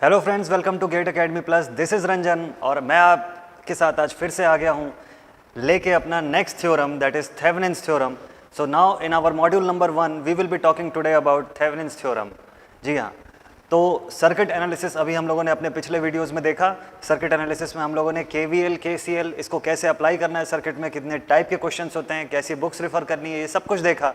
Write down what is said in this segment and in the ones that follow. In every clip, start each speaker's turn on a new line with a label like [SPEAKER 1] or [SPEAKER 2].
[SPEAKER 1] Hello friends, welcome to GATE Academy plus. This is Ranjan और मैं आपके साथ आज फिर से आ गया हूँ लेके अपना next theorem, that is Thevenin's theorem. So now in our module number 1 we will be talking today about Thevenin's theorem. जी हाँ, तो सर्किट एनालिसिस अभी हम लोगों ने अपने पिछले वीडियोस में देखा। सर्किट एनालिसिस में हम लोगों ने KVL, KCL इसको कैसे अप्लाई करना है सर्किट में, कितने टाइप के क्वेश्चंस होते हैं, कैसी बुक्स रेफर करनी है, ये सब कुछ देखा।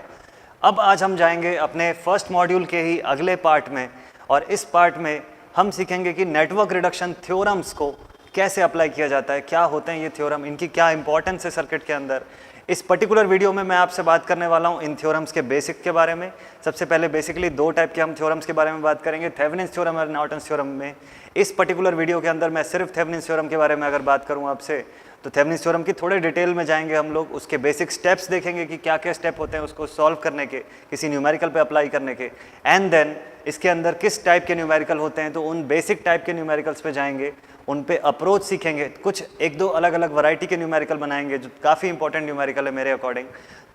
[SPEAKER 1] अब आज हम जाएंगे अपने फर्स्ट मॉड्यूल के ही अगले पार्ट में, और इस पार्ट में हम सीखेंगे कि नेटवर्क रिडक्शन थ्योरम्स को कैसे अप्लाई किया जाता है, क्या होते हैं ये थ्योरम, इनकी क्या इंपॉर्टेंस है सर्किट के अंदर। इस पर्टिकुलर वीडियो में मैं आपसे बात करने वाला हूँ इन थ्योरम्स के बेसिक के बारे में। सबसे पहले बेसिकली दो टाइप के हम थ्योरम्स के बारे में बात करेंगे, थेवेनिन्स थ्योरम और नॉर्टन्स थ्योरम में। इस पर्टिकुलर वीडियो के अंदर मैं सिर्फ थेवेनिन्स थ्योरम के बारे में अगर बात करूँ आपसे, तो थेवेनिन्स थ्योरम की थोड़े डिटेल में जाएंगे हम लोग, उसके बेसिक स्टेप्स देखेंगे कि क्या क्या स्टेप होते हैं उसको सॉल्व करने के, किसी न्यूमेरिकल पे अप्लाई करने के, एंड देन इसके अंदर किस टाइप के न्यूमेरिकल होते हैं, तो उन बेसिक टाइप के न्यूमेरिकल्स पे जाएंगे, उन पे अप्रोच सीखेंगे, कुछ एक दो अलग अलग वैरायटी के न्यूमेरिकल बनाएंगे जो काफ़ी इंपॉर्टेंट न्यूमेरिकल है मेरे अकॉर्डिंग।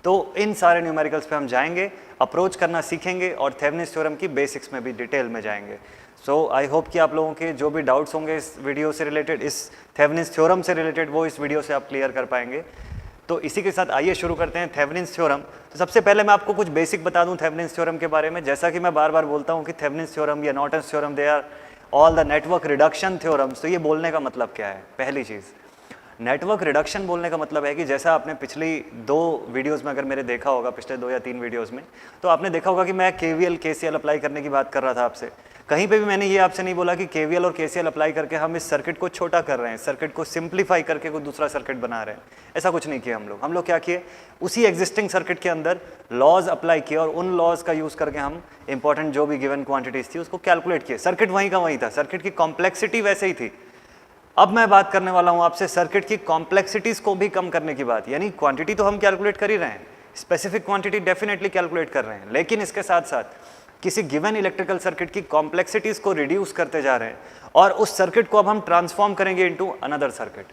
[SPEAKER 1] तो इन सारे न्यूमेरिकल्स पे हम जाएंगे, अप्रोच करना सीखेंगे और थेवेनिन्स थ्योरम की बेसिक्स में भी डिटेल में जाएंगे। सो आई होप कि आप लोगों के जो भी डाउट्स होंगे इस वीडियो से रिलेटेड, इस थेवेनिन्स थ्योरम से रिलेटेड, वो इस वीडियो से आप क्लियर कर पाएंगे। तो इसी के साथ आइए शुरू करते हैं थेवेनिन्स थ्योरम। तो सबसे पहले मैं आपको कुछ बेसिक बता दूं थेवेनिन्स थ्योरम के बारे में। जैसा कि मैं बार बार बोलता हूं कि थेवेनिन्स थ्योरम या Norton's theorem they are all the network reduction theorems. तो ये बोलने का मतलब क्या है? पहली चीज़, नेटवर्क रिडक्शन बोलने का मतलब है कि जैसा आपने पिछली दो वीडियोस में अगर मेरे देखा होगा, पिछले 2 या 3 वीडियोस में, तो आपने देखा होगा कि मैं KVL KCL अप्लाई करने की बात कर रहा था आपसे। कहीं पे भी मैंने ये आपसे नहीं बोला कि KVL और KCL अप्लाई करके हम इस सर्किट को छोटा कर रहे हैं, सर्किट को सिंप्लीफाई करके कोई दूसरा सर्किट बना रहे हैं। ऐसा कुछ नहीं किया हम लोग क्या किए, उसी एग्जिस्टिंग सर्किट के अंदर लॉज अप्लाई किए और उन लॉज का यूज़ करके हम इंपॉर्टेंट जो भी गिवन क्वांटिटीज थी उसको कैलकुलेट किए। सर्किट वहीं का वहीं था, सर्किट की कॉम्प्लेक्सिटी वैसे ही थी। अब मैं बात करने वाला हूं आपसे सर्किट की कॉम्प्लेक्सिटीज को भी कम करने की बात। यानी क्वांटिटी तो हम कैलकुलेट कर ही रहे हैं, स्पेसिफिक क्वांटिटी डेफिनेटली कैलकुलेट कर रहे हैं, लेकिन इसके साथ साथ किसी गिवन इलेक्ट्रिकल सर्किट की कॉम्प्लेक्सिटीज को रिड्यूस करते जा रहे हैं, और उस सर्किट को अब हम ट्रांसफॉर्म करेंगे into another circuit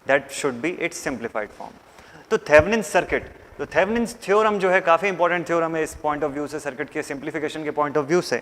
[SPEAKER 1] that should be it's simplified form. तो थेवेनिन्स सर्किट, तो थेवेनिन्स थ्योरम जो है काफ़ी इंपॉर्टेंट थ्योरम है इस पॉइंट ऑफ व्यू से, सर्किट के सिंप्लीफिकेशन के पॉइंट ऑफ व्यू से,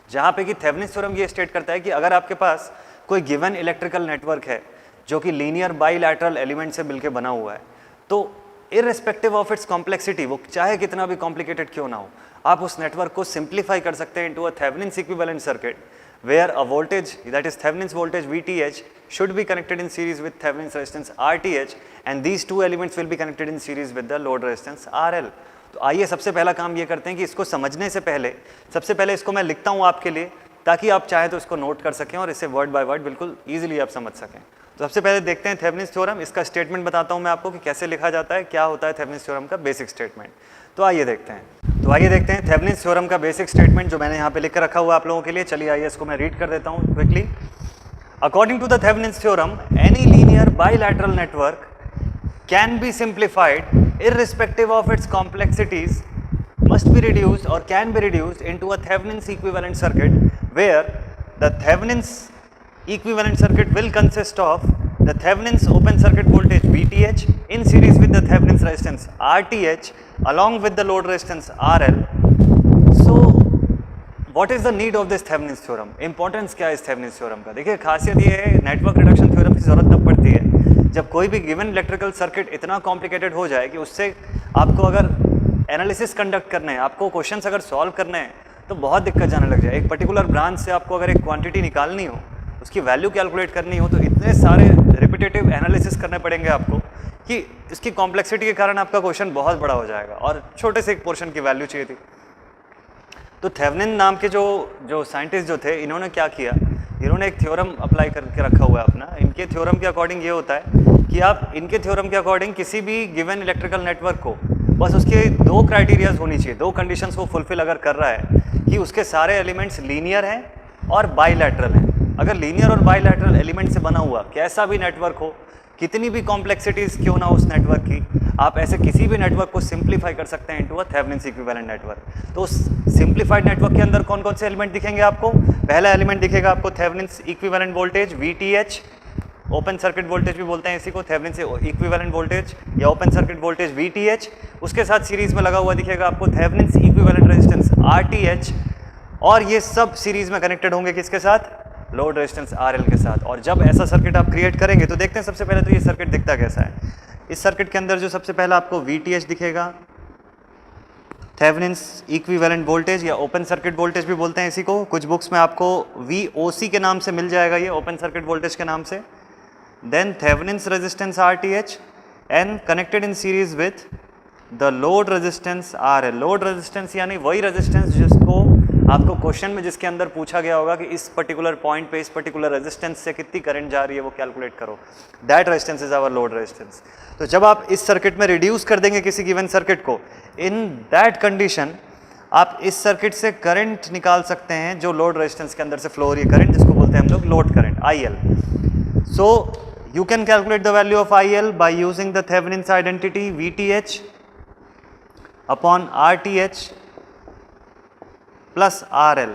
[SPEAKER 1] जहाँ पे कि थेवेनिन्स थ्योरम ये स्टेट करता है कि अगर आपके पास कोई गिवन इलेक्ट्रिकल नेटवर्क है जो कि लीनियर बाइलैटरल एलिमेंट से मिलकर बना हुआ है, तो इररिस्पेक्टिव ऑफ इट्स कॉम्प्लेक्सिटी, वो चाहे कितना भी कॉम्प्लिकेटेड क्यों ना हो, आप उस नेटवर्क को सिंप्लीफाई कर सकते हैं into a Thevenin's equivalent circuit where a voltage that is Thevenin's voltage VTH should be connected in series with Thevenin's resistance RTH and these two elements will be connected in series with the load resistance RL। तो आइए सबसे पहला काम ये करते हैं कि इसको समझने से पहले सबसे पहले इसको मैं लिखता हूँ आपके लिए, ताकि आप चाहें तो इसको नोट कर सकें और इसे वर्ड बाय वर्ड बिल्कुल ईजिली आप समझ सकें। तो सबसे पहले देखते हैं थेवेनिन्स थ्योरम, इसका स्टेटमेंट बताता हूँ मैं आपको कि कैसे लिखा जाता है, क्या होता है थेवेनिन्स थ्योरम का बेसिक स्टेटमेंट। तो आइए देखते हैं थेवेनिन्स थ्योरम का बेसिक स्टेटमेंट जो मैंने यहाँ पे लिख कर रखा हुआ आप लोगों के लिए। चलिए आइए इसको मैं रीड कर देता हूँ quickly. According to the Thevenin's theorem, any linear bilateral network can be simplified irrespective of its complexities, must be reduced or can be reduced into a Thevenin's equivalent circuit where the Thevenin's equivalent circuit will consist of the Thevenin's open circuit voltage VTH in series with the Thevenin's resistance RTH along with the load resistance RL. So what is the need of this Thevenin's theorem? Importance क्या है इस Thevenin's theorem का? देखिए खासियत ये है, network reduction theorem की जरूरत तब पड़ती है जब कोई भी गिवन इलेक्ट्रिकल सर्किट इतना कॉम्प्लिकेटेड हो जाए कि उससे आपको अगर एनालिसिस कंडक्ट करना है, आपको क्वेश्चंस अगर सॉल्व करने हैं, तो बहुत दिक्कत जाने लग जाए। एक पर्टिकुलर ब्रांच से आपको अगर एक क्वांटिटी निकालनी हो, उसकी वैल्यू कैलकुलेट करनी हो, तो इतने सारे रिपीटेटिव एनालिसिस करने पड़ेंगे आपको कि इसकी कॉम्प्लेक्सिटी के कारण आपका क्वेश्चन बहुत बड़ा हो जाएगा और छोटे से एक पोर्शन की वैल्यू चाहिए थी। तो थेवेनिन नाम के जो साइंटिस्ट जो थे, इन्होंने क्या किया, इन्होंने एक थ्योरम अप्लाई करके रखा हुआ है अपना। इनके थ्योरम के अकॉर्डिंग ये होता है कि आप इनके थ्योरम के अकॉर्डिंग किसी भी गिवन इलेक्ट्रिकल नेटवर्क को बस उसके 2 क्राइटेरियाज होनी चाहिए, 2 कंडीशंस को फुलफिल अगर कर रहा है कि उसके सारे एलिमेंट्स लीनियर हैं और बाइलैटरल हैं। अगर लीनियर और बाइलैटरल एलिमेंट से बना हुआ कैसा भी नेटवर्क हो, कितनी भी कॉम्प्लेक्सिटीज क्यों ना उस नेटवर्क की, आप ऐसे किसी भी नेटवर्क को सिंप्लीफाई कर सकते हैं into a Thevenin's equivalent network. तो उस सिंप्लीफाइड नेटवर्क के अंदर कौन कौन से एलिमेंट दिखेंगे आपको? पहला एलिमेंट दिखेगा आपको Thevenin's equivalent voltage VTH, open circuit voltage भी बोलते हैं इसी को, थेवेनिन्स इक्विवेलेंट वोल्टेज या ओपन सर्किट वोल्टेज VTH। उसके साथ सीरीज में लगा हुआ दिखेगा आपको थेवेनिन्स इक्विवेलेंट रेजिस्टेंस RTH, और ये सब सीरीज में कनेक्टेड होंगे किसके साथ? लोड रेजिस्टेंस RL के साथ। और जब ऐसा सर्किट आप क्रिएट करेंगे तो देखते हैं सबसे पहले तो ये सर्किट दिखता कैसा है। इस सर्किट के अंदर जो सबसे पहला आपको VTH दिखेगा, थेवेनिन्स इक्विवेलेंट वोल्टेज या ओपन सर्किट वोल्टेज भी बोलते हैं इसी को। कुछ बुक्स में आपको VOC के नाम से मिल जाएगा, ये ओपन सर्किट वोल्टेज के नाम से। Then Thevenin's resistance RTH and connected in series with the load resistance RL। Load resistance यानी वही रेजिस्टेंस जिसको आपको क्वेश्चन में जिसके अंदर पूछा गया होगा कि इस पर्टिकुलर पॉइंट पे इस पर्टिकुलर रेजिस्टेंस से कितनी करंट जा रही है वो कैलकुलेट करो, that resistance is our load resistance. तो जब आप इस सर्किट में रिड्यूस कर देंगे किसी गिवन सर्किट को, इन दैट कंडीशन आप इस सर्किट से करंट निकाल सकते हैं जो लोड रेजिस्टेंस के अंदर से फ्लो हो रही है करंट, जिसको बोलते हैं हम लोग load current IL। So you can calculate the value of IL by using the Thevenin's identity VTH upon RTH plus RL।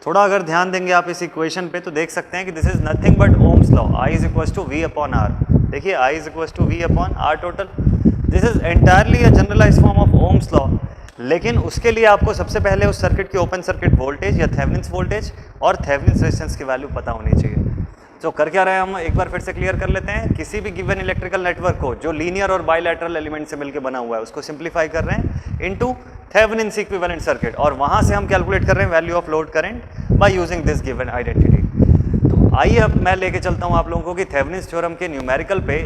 [SPEAKER 1] थोड़ा अगर ध्यान देंगे आप इस इक्वेशन पे तो देख सकते हैं कि this is nothing but Ohm's law, I is equal to V upon R। देखिए I is equal to V upon R total. This is entirely a generalised form of Ohm's law, लेकिन उसके लिए आपको सबसे पहले उस सर्किट की open circuit voltage या थेवेनिन्स वोल्टेज और थेवेनिन्स रेजिस्टेंस की वैल्यू पता होनी चाहिए। तो कर क्या रहे हैं हम, एक बार फिर से क्लियर कर लेते हैं। किसी भी गिवन इलेक्ट्रिकल नेटवर्क को जो लीनियर और बाइलैटरल एलिमेंट से मिलकर बना हुआ है उसको सिंप्लीफाई कर रहे हैं इनटू थेवेनिन्स इक्विवेलेंट सर्किट, और वहां से हम कैलकुलेट कर रहे हैं value of load current by using this given identity. तो आइए अब मैं लेके चलता हूं आप लोगों को कि थेवेनिन्स थ्योरम के न्यूमेरिकल पे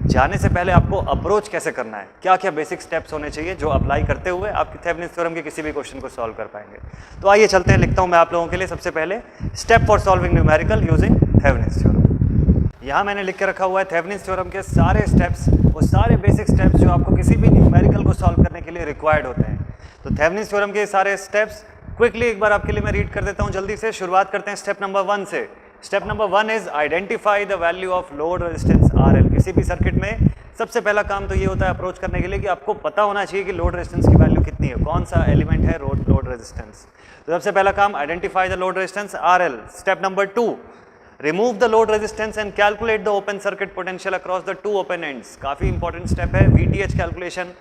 [SPEAKER 1] जाने से पहले आपको अप्रोच कैसे करना है, क्या क्या बेसिक स्टेप्स होने चाहिए जो अप्लाई करते हुए आप थेवेनिन्स थ्योरम के किसी भी क्वेश्चन को सॉल्व कर पाएंगे। तो आइए चलते हैं, लिखता हूं मैं आप लोगों के लिए सबसे पहले step for solving numerical using Thevenin's theorem. यहाँ मैंने लिख के रखा हुआ है थेवेनिन्स थ्योरम के सारे स्टेप्स, वो सारे बेसिक स्टेप्स जो आपको किसी भी न्यूमेरिकल को सॉल्व करने के लिए रिक्वायर्ड होते हैं। तो थेवेनिन्स थ्योरम के सारे स्टेप्स क्विकली एक बार आपके लिए मैं रीड कर देता हूँ जल्दी से। शुरुआत करते हैं स्टेप नंबर 1 से। Step number 1 is identify the value of load resistance RL। किसी भी सर्किट में सबसे पहला काम तो ये होता है अप्रोच करने के लिए कि आपको पता होना चाहिए कि लोड रेजिस्टेंस की वैल्यू कितनी है, कौन सा एलिमेंट है लोड रेजिस्टेंस। तो सबसे पहला काम identify the load resistance RL। Step number 2, remove the load resistance and calculate the open circuit potential across the two open ends। काफ़ी इंपॉर्टेंट स्टेप है। VTH कैलकुलेशन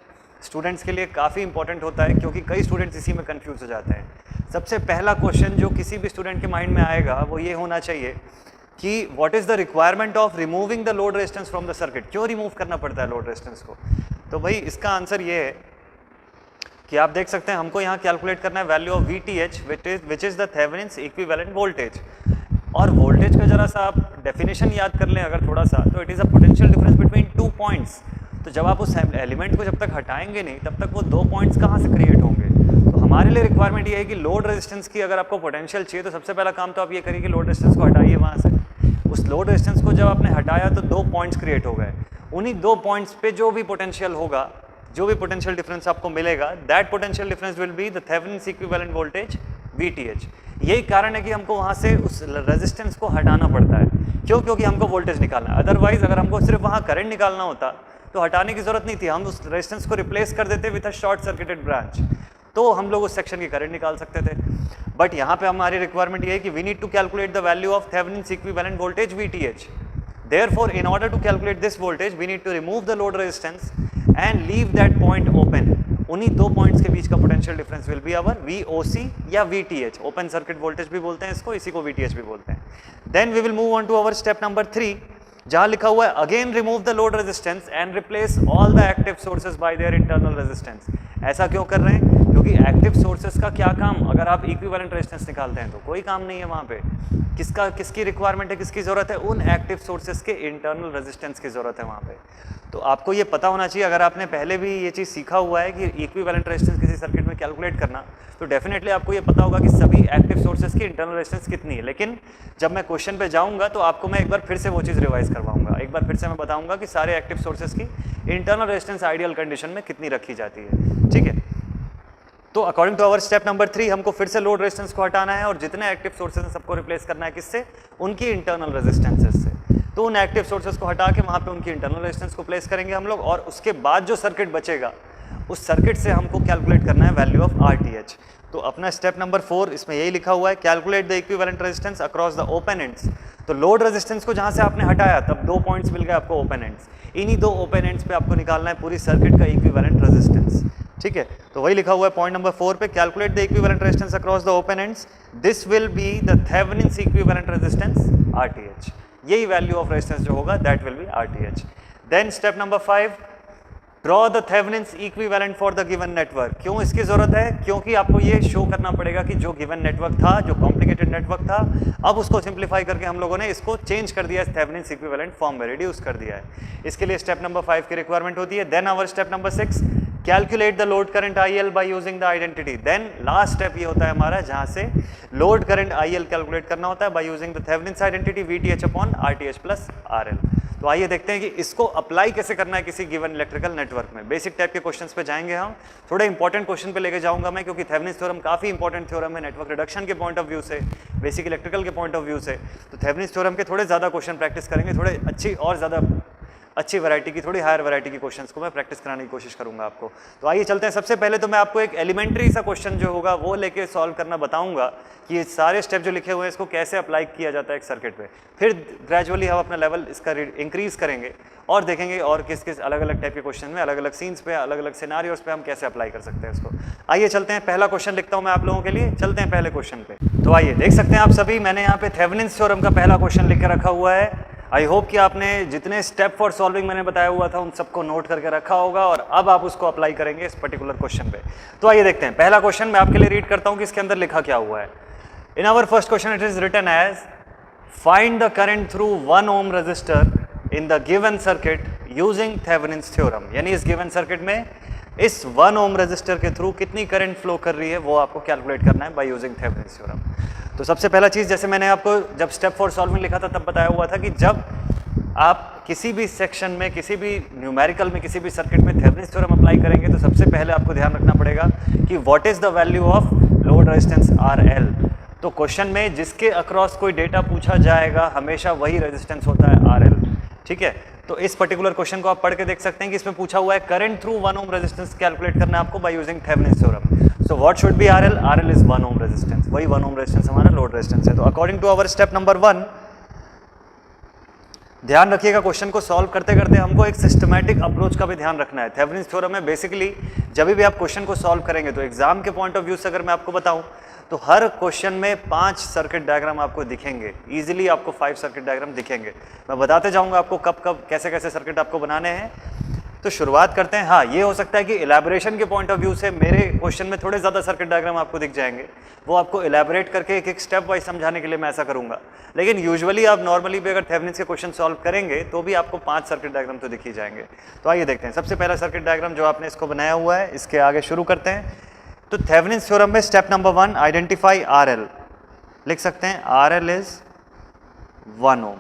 [SPEAKER 1] स्टूडेंट्स के लिए काफ़ी इंपॉर्टेंट होता है क्योंकि कई स्टूडेंट्स इसी में कंफ्यूज हो जाते हैं। सबसे पहला क्वेश्चन जो किसी भी स्टूडेंट के माइंड में आएगा वो ये होना चाहिए कि what is the requirement of removing the load resistance from the circuit. क्यों रिमूव करना पड़ता है लोड रेजिस्टेंस को? तो भाई इसका आंसर ये है कि आप देख सकते हैं हमको यहाँ कैलकुलेट करना है value of VTH which is the Thevenin's equivalent voltage. और वोल्टेज का जरा सा आप डेफिनेशन याद कर लें अगर थोड़ा सा, तो it is a potential difference between 2 points. तो जब आप उस एलिमेंट को जब तक हटाएंगे नहीं तब तक वो 2 पॉइंट्स कहाँ से क्रिएट होंगे। तो हमारे लिए रिक्वायरमेंट ये है कि लोड रेजिस्टेंस की अगर आपको पोटेंशियल चाहिए तो सबसे पहला काम तो आप ये करिए कि लोड रेजिस्टेंस को हटाइए वहाँ से। उस लोड रेजिस्टेंस को जब आपने हटाया तो 2 पॉइंट्स क्रिएट हो गए। उन्हीं 2 पॉइंट्स पे जो भी पोटेंशियल होगा, जो भी पोटेंशियल डिफरेंस आपको मिलेगा, that potential difference will be the Thevenin's equivalent voltage VTH। यही कारण है कि हमको वहाँ से उस रेजिस्टेंस को हटाना पड़ता है। क्यों? क्योंकि हमको वोल्टेज निकालना है। अदरवाइज अगर हमको सिर्फ वहाँ करंट निकालना होता तो हटाने की जरूरत नहीं थी, हम उस रेजिस्टेंस को रिप्लेस कर देते with a short circuited branch, तो हम लोग उस सेक्शन की करंट निकाल सकते थे। बट यहाँ पे हमारी रिक्वायरमेंट ये है कि we need to calculate the value of Thevenin's equivalent voltage VTH। Therefore, in order to calculate this voltage, we need to remove the load resistance and leave that point open। उन्हीं 2 points के बीच का potential difference will be our VOC या VTH। Open circuit voltage भी बोलते हैं इसको, इसी को VTH भी बोलते हैं। Then we will move on to our step number 3 जहां लिखा हुआ है again remove the load resistance and replace all the active sources by their internal resistance. ऐसा क्यों कर रहे हैं? क्योंकि एक्टिव सोर्सेज का क्या काम, अगर आप इक्विवेलेंट रेजिस्टेंस निकालते हैं तो कोई काम नहीं है वहाँ पे। किसकी रिक्वायरमेंट है, किसकी जरूरत है? उन एक्टिव सोर्सेज के इंटरनल रेजिस्टेंस की जरूरत है वहाँ पे। तो आपको ये पता होना चाहिए, अगर आपने पहले भी ये चीज़ सीखा हुआ है कि इक्विवेलेंट रेजिस्टेंस किसी सर्किट में कैलकुलेट करना, तो डेफिनेटली आपको ये पता होगा कि सभी एक्टिव सोर्सेज की इंटरनल रेजिस्टेंस कितनी है। लेकिन जब मैं क्वेश्चन पे जाऊंगा तो आपको मैं एक बार फिर से वो चीज़ रिवाइज करवाऊंगा, एक बार फिर से मैं बताऊंगा कि सारे एक्टिव सोर्सेज की इंटरनल रेजिस्टेंस आइडियल कंडीशन में कितनी रखी जाती है। ठीक है, तो according to our step number 3 हमको फिर से लोड रेजिस्टेंस को हटाना है और जितने एक्टिव सोर्सेज हैं सबको रिप्लेस करना है किससे? उनकी इंटरनल रेजिस्टेंसेस से। तो उन एक्टिव सोर्सेज को हटा के वहाँ पे उनकी इंटरनल रेजिस्टेंस को प्लेस करेंगे हम लोग, और उसके बाद जो सर्किट बचेगा उस सर्किट से हमको कैलकुलेट करना है वैल्यू ऑफ RTH। तो अपना स्टेप नंबर 4 इसमें यही लिखा हुआ है, calculate the equivalent resistance across the open ends. तो लोड रेजिस्टेंस को जहाँ से आपने हटाया तब 2 पॉइंट्स मिल गए आपको ओपन एंड्स। इन्हीं 2 ओपन एंड्स पे आपको निकालना है पूरी सर्किट का इक्विवेलेंट रेजिस्टेंस। ठीक है, तो वही लिखा हुआ है पॉइंट नंबर 4 पे, calculate the equivalent resistance across the open ends, this will be the Thevenin's equivalent resistance RTH, यही वैल्यू ऑफ रेजिस्टेंस जो होगा that will be RTH। Then step number 5, draw the Thevenin's equivalent for the given network. क्यों इसकी जरूरत है? क्योंकि आपको ये शो करना पड़ेगा कि जो गिवन नेटवर्क था, जो कॉम्प्लिकेटेड नेटवर्क था, अब उसको सिंप्लीफाई करके हम लोगों ने इसको चेंज कर दिया है, थेवेनिन्स इक्विवेलेंट फॉर्म में रिड्यूस कर दिया है। इसके लिए स्टेप नंबर 5 की रिक्वायरमेंट होती है। Then our step number 6, calculate the load current IL by using the identity. Then last step ये होता है हमारा जहां से लोड करंट IL कैलकुलेट करना होता है by using the Thevenin's identity VTH upon RTH plus RL। तो आइए देखते हैं कि इसको अप्लाई कैसे करना है किसी गिवन इलेक्ट्रिकल नेटवर्क में। बेसिक टाइप के क्वेश्चंस पे जाएंगे हम, थोड़े इंपॉर्टेंट क्वेश्चन पे लेके जाऊंगा मैं, क्योंकि थेवेनिन्स थ्योरम काफी इंपॉर्टेंट थ्योरम है नेटवर्क रिडक्शन के पॉइंट ऑफ व्यू से, बेसिक इलेक्ट्रिकल के पॉइंट ऑफ व्यू से। तो थेवेनिन्स थ्योरम के थोड़े ज्यादा क्वेश्चन प्रैक्टिस करेंगे, थोड़े अच्छी वैरायटी की, थोड़ी हायर वैरायटी की क्वेश्चंस को मैं प्रैक्टिस कराने की कोशिश करूंगा आपको। तो आइए चलते हैं। सबसे पहले तो मैं आपको एक एलिमेंट्री सा क्वेश्चन जो होगा वो लेके सॉल्व करना बताऊंगा कि ये सारे स्टेप जो लिखे हुए हैं इसको कैसे अप्लाई किया जाता है एक सर्किट पे। फिर ग्रेजुअली हम अपना लेवल इसका इंक्रीज करेंगे और देखेंगे और किस किस अलग अलग टाइप के क्वेश्चन में, अलग अलग सीन्स पे, अलग अलग सिनारियोस पे हम कैसे अप्लाई कर सकते हैं इसको। आइए चलते हैं, पहला क्वेश्चन लिखता हूँ मैं आप लोगों के लिए, चलते हैं पहले क्वेश्चन पे। तो आइए देख सकते हैं आप सभी, मैंने यहाँ पे थेवेनिन्स थ्योरम का पहला क्वेश्चन लिख के रखा हुआ है। आई होप कि आपने जितने स्टेप फॉर सॉल्विंग मैंने बताया हुआ था उन सबको नोट करके रखा होगा और अब आप उसको अप्लाई करेंगे इस पर्टिकुलर क्वेश्चन पे। तो आइए देखते हैं पहला क्वेश्चन, मैं आपके लिए रीड करता हूं कि इसके अंदर लिखा क्या हुआ है। In our first question it is written as, find the current through 1 ohm resistor in the given circuit using Thevenin's theorem. यानी इस गिवन सर्किट में इस 1 ओम रजिस्टर के थ्रू कितनी करंट फ्लो कर रही है वो आपको कैलकुलेट करना है बाय यूजिंग थेवेनिन्स थ्योरम। तो सबसे पहला चीज, जैसे मैंने आपको जब स्टेप फॉर सॉल्विंग लिखा था तब बताया हुआ था कि जब आप किसी भी सेक्शन में, किसी भी न्यूमेरिकल में, किसी भी सर्किट में थेवेनिन्स थ्योरम अप्लाई करेंगे तो सबसे पहले आपको ध्यान रखना पड़ेगा कि what is the value of load resistance RL। तो क्वेश्चन में जिसके अक्रॉस कोई डेटा पूछा जाएगा हमेशा वही रेजिस्टेंस होता है RL, ठीक है। तो इस पर्टिकुलर क्वेश्चन को आप पढ़ के देख सकते हैं कि इसमें पूछा हुआ है current through 1 ohm resistance calculate करना है आपको by using Thevenin's theorem. So what should be RL? RL is 1 ohm resistance, वही 1 ओम रेजिस्टेंस हमारा लोड रेजिस्टेंस है। तो according to our step number 1, ध्यान रखिएगा क्वेश्चन को सॉल्व करते करते हमको एक सिस्टमैटिक अप्रोच का भी ध्यान रखना है। थेवेनिन्स थ्योरम में बेसिकली जब भी आप क्वेश्चन को सॉल्व करेंगे तो एग्जाम के पॉइंट ऑफ व्यू से अगर मैं आपको बताऊं तो हर क्वेश्चन में 5 सर्किट डायग्राम आपको दिखेंगे, इजीली आपको 5 सर्किट डायग्राम दिखेंगे। मैं बताते जाऊंगा आपको कब कब कैसे कैसे सर्किट आपको बनाने हैं। तो शुरुआत करते हैं। हाँ, ये हो सकता है कि इलेबोरेशन के पॉइंट ऑफ व्यू से मेरे क्वेश्चन में थोड़े ज़्यादा सर्किट डायग्राम आपको दिख जाएंगे, वो आपको इलेबोरेट करके एक एक स्टेप वाइज समझाने के लिए मैं ऐसा करूंगा। लेकिन यूजुअली आप नॉर्मली भी अगर थेवेनिन्स के क्वेश्चन सॉल्व करेंगे तो भी आपको 5 सर्किट डायग्राम तो दिख ही जाएंगे। तो आइए देखते हैं सबसे पहला सर्किट डायग्राम जो आपने इसको बनाया हुआ है, इसके आगे शुरू करते हैं। तो थेवेनिन्स थ्योरम में स्टेप नंबर 1, आइडेंटिफाई RL। लिख सकते हैं RL is 1 ohm.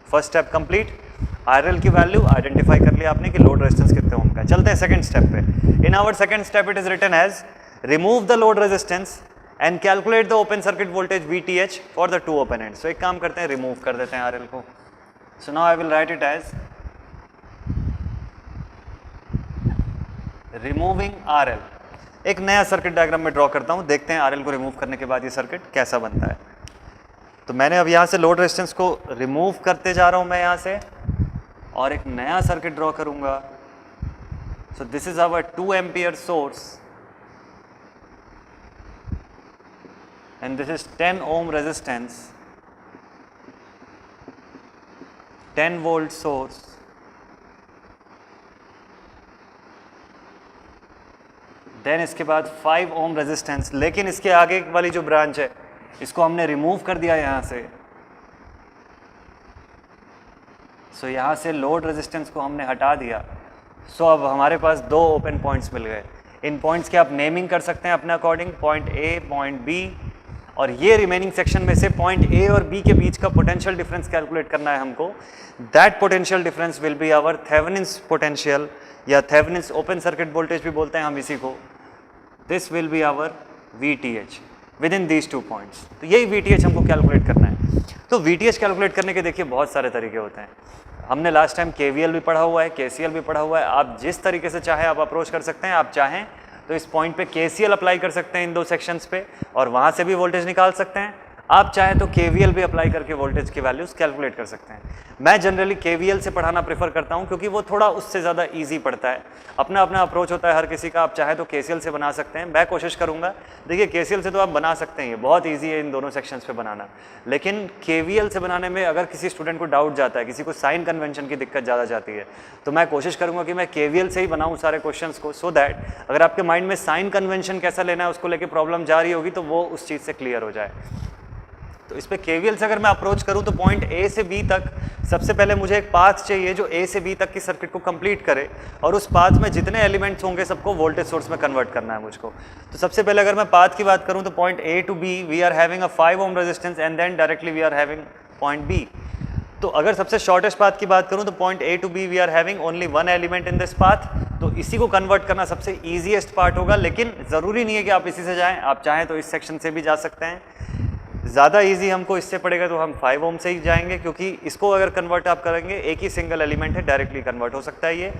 [SPEAKER 1] First step complete, RL की वैल्यू आइडेंटिफाई कर लिया आपने कि लोड रेजिस्टेंस कितने ओम का है। चलते हैं सेकंड स्टेप पे। In our second step it is written as, remove the load resistance and calculate the open circuit voltage VTH for the 2 open ends. तो एक काम करते हैं, रिमूव कर देते हैं RL को। So now I will write it as removing RL। एक नया सर्किट डायग्राम में ड्रॉ करता हूं, देखते हैं RL को रिमूव करने के बाद ये सर्किट कैसा बनता है। तो मैंने अब यहां से लोड रेजिस्टेंस को रिमूव करते जा रहा हूं मैं यहां से और एक नया सर्किट ड्रॉ करूंगा। So this is our 2 ampere source and this is 10 ohm resistance, 10 volt source, then इसके बाद 5 ओम रेजिस्टेंस। लेकिन इसके आगे वाली जो ब्रांच है इसको हमने रिमूव कर दिया यहां से। सो यहां से लोड रेजिस्टेंस को हमने हटा दिया। सो अब हमारे पास 2 ओपन पॉइंट्स मिल गए। इन पॉइंट्स की आप नेमिंग कर सकते हैं अपने according, point A, point B, और ये रिमेनिंग सेक्शन में से पॉइंट A और B के बीच का पोटेंशियल डिफरेंस कैलकुलेट करना है हमको। That potential difference will be our Thevenin's potential, या थेवेनिन्स ओपन सर्किट वोल्टेज भी बोलते हैं हम इसी को। This will be our VTH within these 2 points. तो यही VTH हमको कैलकुलेट करना है। तो VTH कैलकुलेट करने के देखिए बहुत सारे तरीके होते हैं। हमने लास्ट टाइम KVL भी पढ़ा हुआ है, KCL भी पढ़ा हुआ है। आप जिस तरीके से चाहें आप अप्रोच कर सकते हैं। आप चाहें तो इस पॉइंट पे KCL अप्लाई कर सकते हैं इन 2 सेक्शंस पे और वहाँ से भी वोल्टेज निकाल सकते हैं। आप चाहें तो KVL भी अप्लाई करके वोल्टेज की वैल्यूज कैलकुलेट कर सकते हैं। मैं जनरली KVL से पढ़ाना प्रेफर करता हूं क्योंकि वो थोड़ा उससे ज़्यादा इजी पड़ता है। अपना अपना अप्रोच होता है हर किसी का। आप चाहे तो KCL से बना सकते हैं, मैं कोशिश करूंगा। देखिए KCL से तो आप बना सकते हैं, ये बहुत ईजी है इन दोनों सेक्शंस पे बनाना, लेकिन KVL से बनाने में अगर किसी स्टूडेंट को डाउट जाता है, किसी को साइन कन्वेंशन की दिक्कत ज़्यादा जाती है, तो मैं कोशिश करूंगा कि मैं KVL से ही बनाऊँ सारे क्वेश्चंस को, सो दैट अगर आपके माइंड में साइन कन्वेंशन कैसा लेना है उसको लेकर प्रॉब्लम जा रही होगी तो वो उस चीज़ से क्लियर हो जाए। तो इस पे KVL से अगर मैं अप्रोच करूं तो पॉइंट A से B तक सबसे पहले मुझे एक पाथ चाहिए जो A से B तक की सर्किट को कंप्लीट करे, और उस पाथ में जितने एलिमेंट्स होंगे सबको वोल्टेज सोर्स में कन्वर्ट करना है मुझको। तो सबसे पहले अगर मैं पाथ की बात करूं तो point A to B we are having a 5 ohm resistance and then directly we are having point B। तो अगर सबसे शॉर्टेस्ट पाथ की बात करूं तो point A to B we are having only one element in this path, तो इसी को कन्वर्ट करना सबसे ईजीएस्ट पार्ट होगा। लेकिन ज़रूरी नहीं है कि आप इसी से जाएं, आप चाहें तो इस सेक्शन से भी जा सकते हैं। ज़्यादा इजी हमको इससे पड़ेगा तो हम 5 ओम से ही जाएंगे, क्योंकि इसको अगर कन्वर्ट आप करेंगे एक ही सिंगल एलिमेंट है, डायरेक्टली कन्वर्ट हो सकता है ये।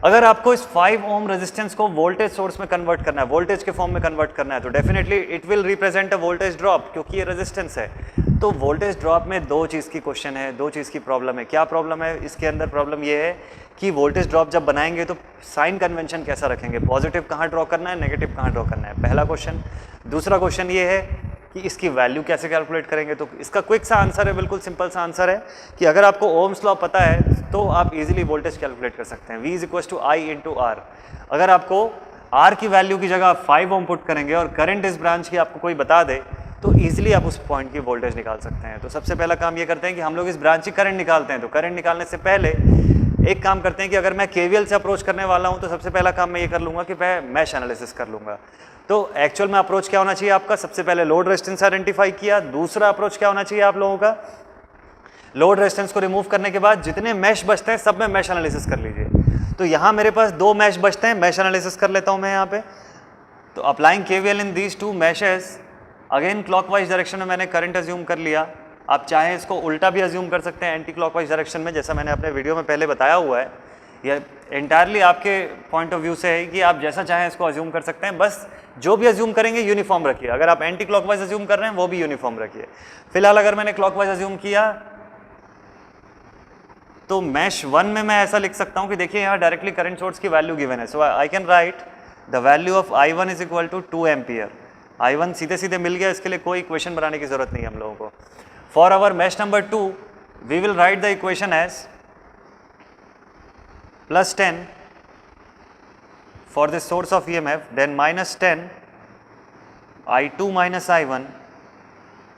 [SPEAKER 1] अगर आपको इस 5 ओम रेजिस्टेंस को वोल्टेज सोर्स में कन्वर्ट करना है, वोल्टेज के फॉर्म में कन्वर्ट करना है, तो definitely it will represent a voltage drop, क्योंकि ये रेजिस्टेंस है। तो वोल्टेज ड्रॉप में दो चीज़ की क्वेश्चन है, दो चीज़ की प्रॉब्लम है। क्या प्रॉब्लम है इसके अंदर? प्रॉब्लम ये है कि वोल्टेज ड्रॉप जब बनाएंगे तो साइन कन्वेंशन कैसा रखेंगे, पॉजिटिव कहाँ ड्रॉ करना है, नेगेटिव कहाँ ड्रॉ करना है, पहला क्वेश्चन। दूसरा क्वेश्चन ये है कि इसकी वैल्यू कैसे कैलकुलेट करेंगे। तो इसका क्विक सा आंसर है, बिल्कुल सिंपल सा आंसर है कि अगर आपको ओम्स लॉ पता है तो आप इजीली वोल्टेज कैलकुलेट कर सकते हैं। V = I × R। अगर आपको R की वैल्यू की जगह 5 ओम पुट करेंगे और करंट इस ब्रांच की आपको कोई बता दे तो इजीली आप उस पॉइंट की वोल्टेज निकाल सकते हैं। तो सबसे पहला काम ये करते हैं कि हम लोग इस ब्रांच की करंट निकालते हैं। तो करंट निकालने से पहले एक काम करते हैं कि अगर मैं KVL से अप्रोच करने वाला हूं तो सबसे पहला काम मैं ये कर लूंगा कि मैं मैश एनालिसिस कर लूंगा। तो एक्चुअल में अप्रोच क्या होना चाहिए आपका? सबसे पहले लोड रेजिस्टेंस आइडेंटिफाई किया। दूसरा अप्रोच क्या होना चाहिए आप लोगों का? लोड रेजिस्टेंस को रिमूव करने के बाद जितने मैश बचते हैं सब में मैश एनालिसिस कर लीजिए। तो यहाँ मेरे पास 2 मैश बचते हैं, मैश एनालिसिस कर लेता हूँ मैं यहाँ पे। तो applying KVL in these 2 meshes, again clockwise direction में मैंने करंट अज्यूम कर लिया। आप चाहें इसको उल्टा भी अज्यूम कर सकते हैं, एंटी क्लॉकवाइज डायरेक्शन में, जैसा मैंने अपने वीडियो में पहले बताया हुआ है। यह एंटायरली आपके पॉइंट ऑफ व्यू से है कि आप जैसा चाहें इसको अज्यूम कर सकते हैं, बस जो भी अज्यूम करेंगे यूनिफॉर्म रखिए। अगर आप एंटी क्लॉकवाइज अज्यूम कर रहे हैं वो भी यूनिफॉर्म रखिए। फिलहाल अगर मैंने क्लॉकवाइज अज्यूम किया तो मैश 1 में मैं ऐसा लिख सकता हूं कि देखिए यहाँ डायरेक्टली करंट सोर्स की वैल्यू गिवन है। So I can write the value of I1 = 2 ampere. I1 सीधे सीधे मिल गया, इसके लिए कोई इक्वेशन बनाने की जरूरत नहीं है हम लोगों को। For our mesh number 2 we will write the equation as +10 for the source of EMF, then -10 I2 - I1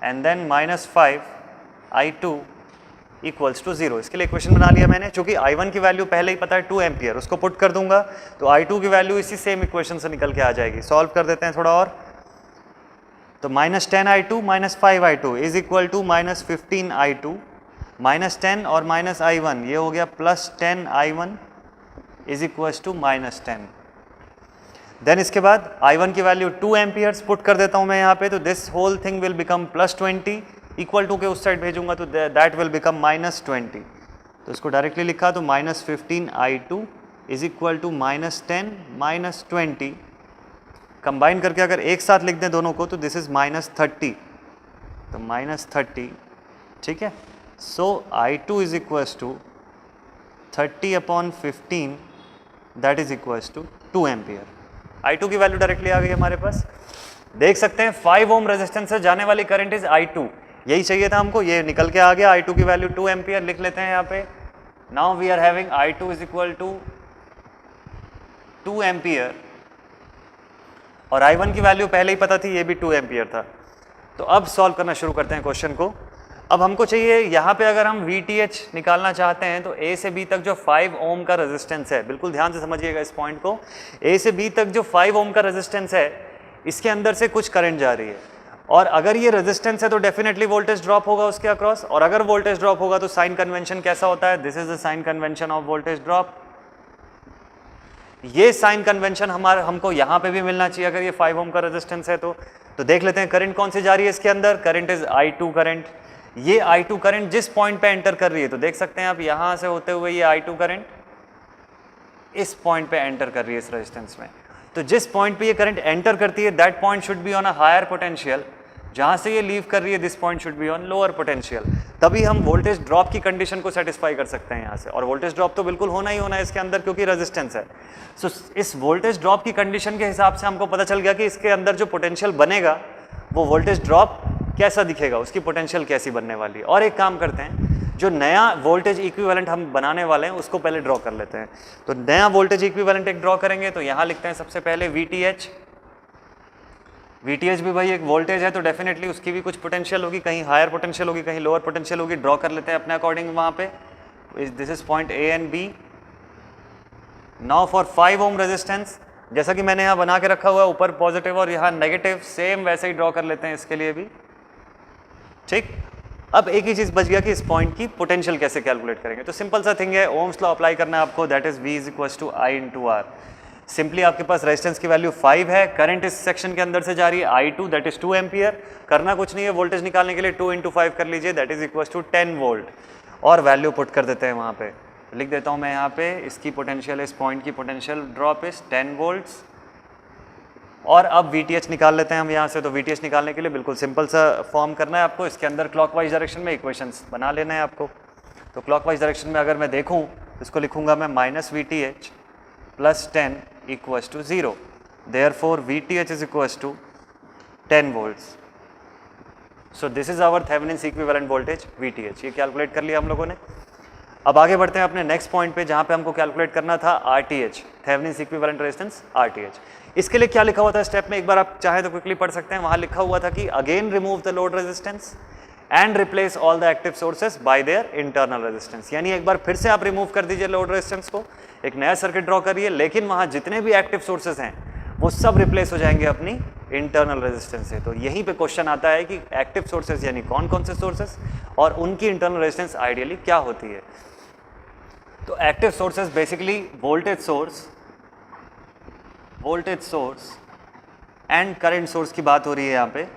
[SPEAKER 1] and then -5 I2 = 0। इसके लिए इक्वेशन बना लिया मैंने। चूंकि I1 की वैल्यू पहले ही पता है 2 एम्पियर, उसको पुट कर दूंगा तो I2 की वैल्यू इसी सेम इक्वेशन से निकल के आ जाएगी। सॉल्व कर देते हैं थोड़ा और। तो -10 I2 -5 I2 = -15 I2, -10 और -I1 ये हो गया +10 I1 = -10। देन इसके बाद I1 की वैल्यू 2 एम्पियर्स पुट कर देता हूं मैं यहाँ पे। तो this whole thing will become +20, equal to के उस साइड भेजूंगा तो दैट विल बिकम -20। तो इसको डायरेक्टली लिखा तो -15 I2 = -10 -20। कंबाइन करके अगर एक साथ लिख दें दोनों को तो दिस इज -30, तो -30, ठीक है। सो I2 = 30/15, that is = 2 ampere. I2 की वैल्यू डायरेक्टली आ गई हमारे पास। देख सकते हैं 5 ओम रेजिस्टेंस से जाने वाली करंट इज I2, यही चाहिए था हमको, ये निकल के आ गया। I2 की वैल्यू 2 एम्पियर लिख लेते हैं यहाँ पे। Now we are having I2 = 2 ampere और I1 की वैल्यू पहले ही पता थी, ये भी 2 एम्पियर था। तो अब सॉल्व करना शुरू करते हैं क्वेश्चन को। अब हमको चाहिए यहाँ पे अगर हम VTH निकालना चाहते हैं तो A से B तक जो 5 ओम का रेजिस्टेंस है, बिल्कुल ध्यान से समझिएगा इस पॉइंट को। A से B तक जो 5 ओम का रेजिस्टेंस है इसके अंदर से कुछ करंट जा रही है, और अगर ये रेजिस्टेंस है तो डेफिनेटली वोल्टेज ड्रॉप होगा उसके अक्रॉस, और अगर वोल्टेज ड्रॉप होगा तो साइन कन्वेंशन कैसा होता है? This is the sign convention of voltage drop. ये साइन कन्वेंशन हमको यहाँ पे भी मिलना चाहिए अगर ये 5 ओम का रेजिस्टेंस है तो देख लेते हैं करंट कौन सी जा रही है इसके अंदर। Current is I2 current. ये I2 करंट जिस पॉइंट पे एंटर कर रही है, तो देख सकते हैं आप यहां से होते हुए ये I2 करंट इस पॉइंट पे एंटर कर रही है इस रेजिस्टेंस में। तो जिस पॉइंट पे ये करंट एंटर करती है that point should be on a higher potential. जहाँ से ये लीव कर रही है this point should be on lower potential, तभी हम वोल्टेज ड्रॉप की कंडीशन को सेटिस्फाई कर सकते हैं यहाँ से। और वोल्टेज ड्रॉप तो बिल्कुल होना ही होना है इसके अंदर क्योंकि रेजिस्टेंस है। सो इस वोल्टेज ड्रॉप की कंडीशन के हिसाब से हमको पता चल गया कि इसके अंदर जो पोटेंशियल बनेगा वो वोल्टेज ड्रॉप कैसा दिखेगा, उसकी पोटेंशियल कैसी बनने वाली है। और एक काम करते हैं, जो नया वोल्टेज इक्विवेलेंट हम बनाने वाले हैं उसको पहले ड्रॉ कर लेते हैं। तो नया वोल्टेज इक्विवेलेंट एक ड्रॉ करेंगे, तो यहाँ लिखते हैं सबसे पहले VTH। VTH भी भाई एक वोल्टेज है तो डेफिनेटली उसकी भी कुछ पोटेंशियल होगी, कहीं हायर पोटेंशियल होगी, कहीं लोअर पोटेंशियल होगी। ड्रॉ कर लेते हैं अपने अकॉर्डिंग वहाँ पे। This is point A and B। Now for 5 ohm resistance, जैसा कि मैंने यहाँ बना के रखा हुआ है, ऊपर पॉजिटिव और यहाँ नेगेटिव, सेम वैसे ही ड्रॉ कर लेते हैं इसके लिए भी। ठीक, अब एक ही चीज बच गया कि इस पॉइंट की पोटेंशियल कैसे कैलकुलेट करेंगे। तो सिंपल सा थिंग है, ओम्स लॉ अप्लाई करना है आपको, that is V = I × R। Simply आपके पास रेजिस्टेंस की वैल्यू 5 है, करंट इस सेक्शन के अंदर से जा रही है I2 दैट इज 2 एम्पियर। करना कुछ नहीं है, वोल्टेज निकालने के लिए 2 × 5 कर लीजिए, दैट इज = 10 वोल्ट, और वैल्यू पुट कर देते हैं वहाँ पे। लिख देता हूँ मैं यहाँ पे, इसकी पोटेंशियल, इस पॉइंट की पोटेंशियल ड्रॉप इज 10 वोल्ट्स। और अब VTH निकाल लेते हैं हम यहाँ से। तो VTH निकालने के लिए बिल्कुल सिंपल सा फॉर्म करना है आपको, इसके अंदर क्लॉकवाइज डायरेक्शन में इक्वेशंस बना लेना है आपको। तो क्लॉकवाइज डायरेक्शन में अगर मैं देखूँ तो इसको लिखूंगा मैं -VTH + 10 = 0। Therefore VTH = 10 volts. So this is our Thevenin's equivalent voltage VTH। ये कैलकुलेट कर लिया हम लोगों ने। अब आगे बढ़ते हैं अपने नेक्स्ट पॉइंट पे, जहाँ पे हमको कैलकुलेट करना था RTH, Thevenin's equivalent resistance RTH। इसके लिए क्या लिखा हुआ था स्टेप में, एक बार आप चाहे तो क्विकली पढ़ सकते हैं। वहाँ लिखा हुआ था कि again remove the load resistance and replace all the active sources by their internal resistance. यानी एक बार फिर से आप रिमूव कर दीजिए लोड रेजिस्टेंस को, एक नया सर्किट ड्रॉ करिए, लेकिन वहाँ जितने भी एक्टिव सोर्सेज हैं वो सब रिप्लेस हो जाएंगे अपनी इंटरनल रेजिस्टेंस से। तो यहीं पे क्वेश्चन आता है कि एक्टिव सोर्सेज यानी कौन कौन से सोर्सेज और उनकी इंटरनल रेजिस्टेंस आइडियली क्या होती है। तो active sources basically voltage source and current source की बात हो रही है यहाँ पे।